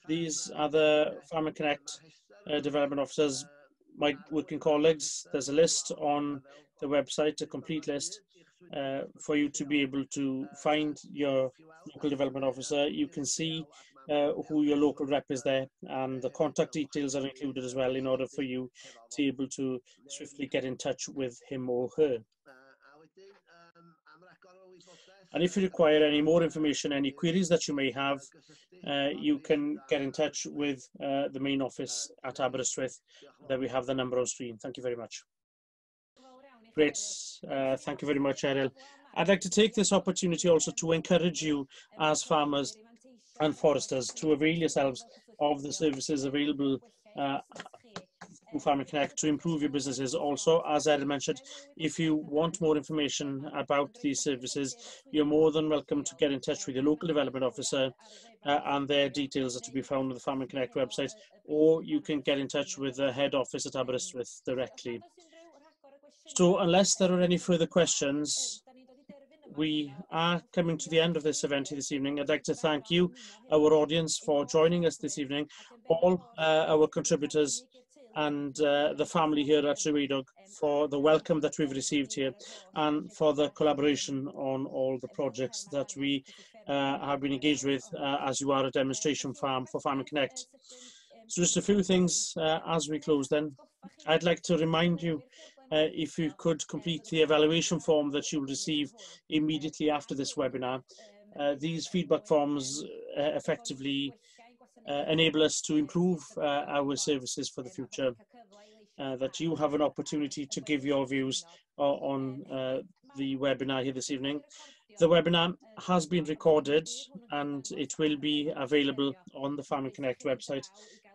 These are the Farming Connect development officers, my working colleagues. There's a list on the website, a complete list for you to be able to find your local development officer. You can see who your local rep is there, and the contact details are included as well in order for you to be able to swiftly get in touch with him or her. And if you require any more information, any queries that you may have, you can get in touch with the main office at Aberystwyth. There we have the number on screen. Thank you very much. Great. Thank you very much, Errol. I'd like to take this opportunity also to encourage you as farmers and foresters to avail yourselves of the services available through Farming Connect to improve your businesses. Also, as Errol mentioned, if you want more information about these services, you're more than welcome to get in touch with your local development officer, and their details are to be found on the Farming Connect website, or you can get in touch with the head office at Aberystwyth directly. So unless there are any further questions, we are coming to the end of this event this evening. I'd like to thank you, our audience, for joining us this evening, all our contributors, and the family here at Rhiwaedog for the welcome that we've received here, and for the collaboration on all the projects that we have been engaged with as you are a demonstration farm for Farming Connect. So just a few things as we close then. I'd like to remind you, if you could complete the evaluation form that you'll receive immediately after this webinar. These feedback forms effectively enable us to improve our services for the future, that you have an opportunity to give your views on the webinar here this evening. The webinar has been recorded and it will be available on the Farming Connect website,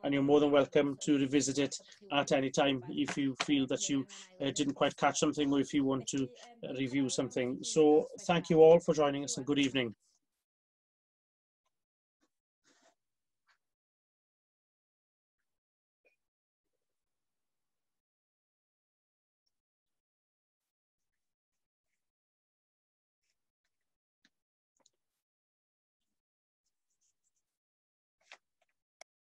and you're more than welcome to revisit it at any time if you feel that you didn't quite catch something, or if you want to review something. So thank you all for joining us, and good evening.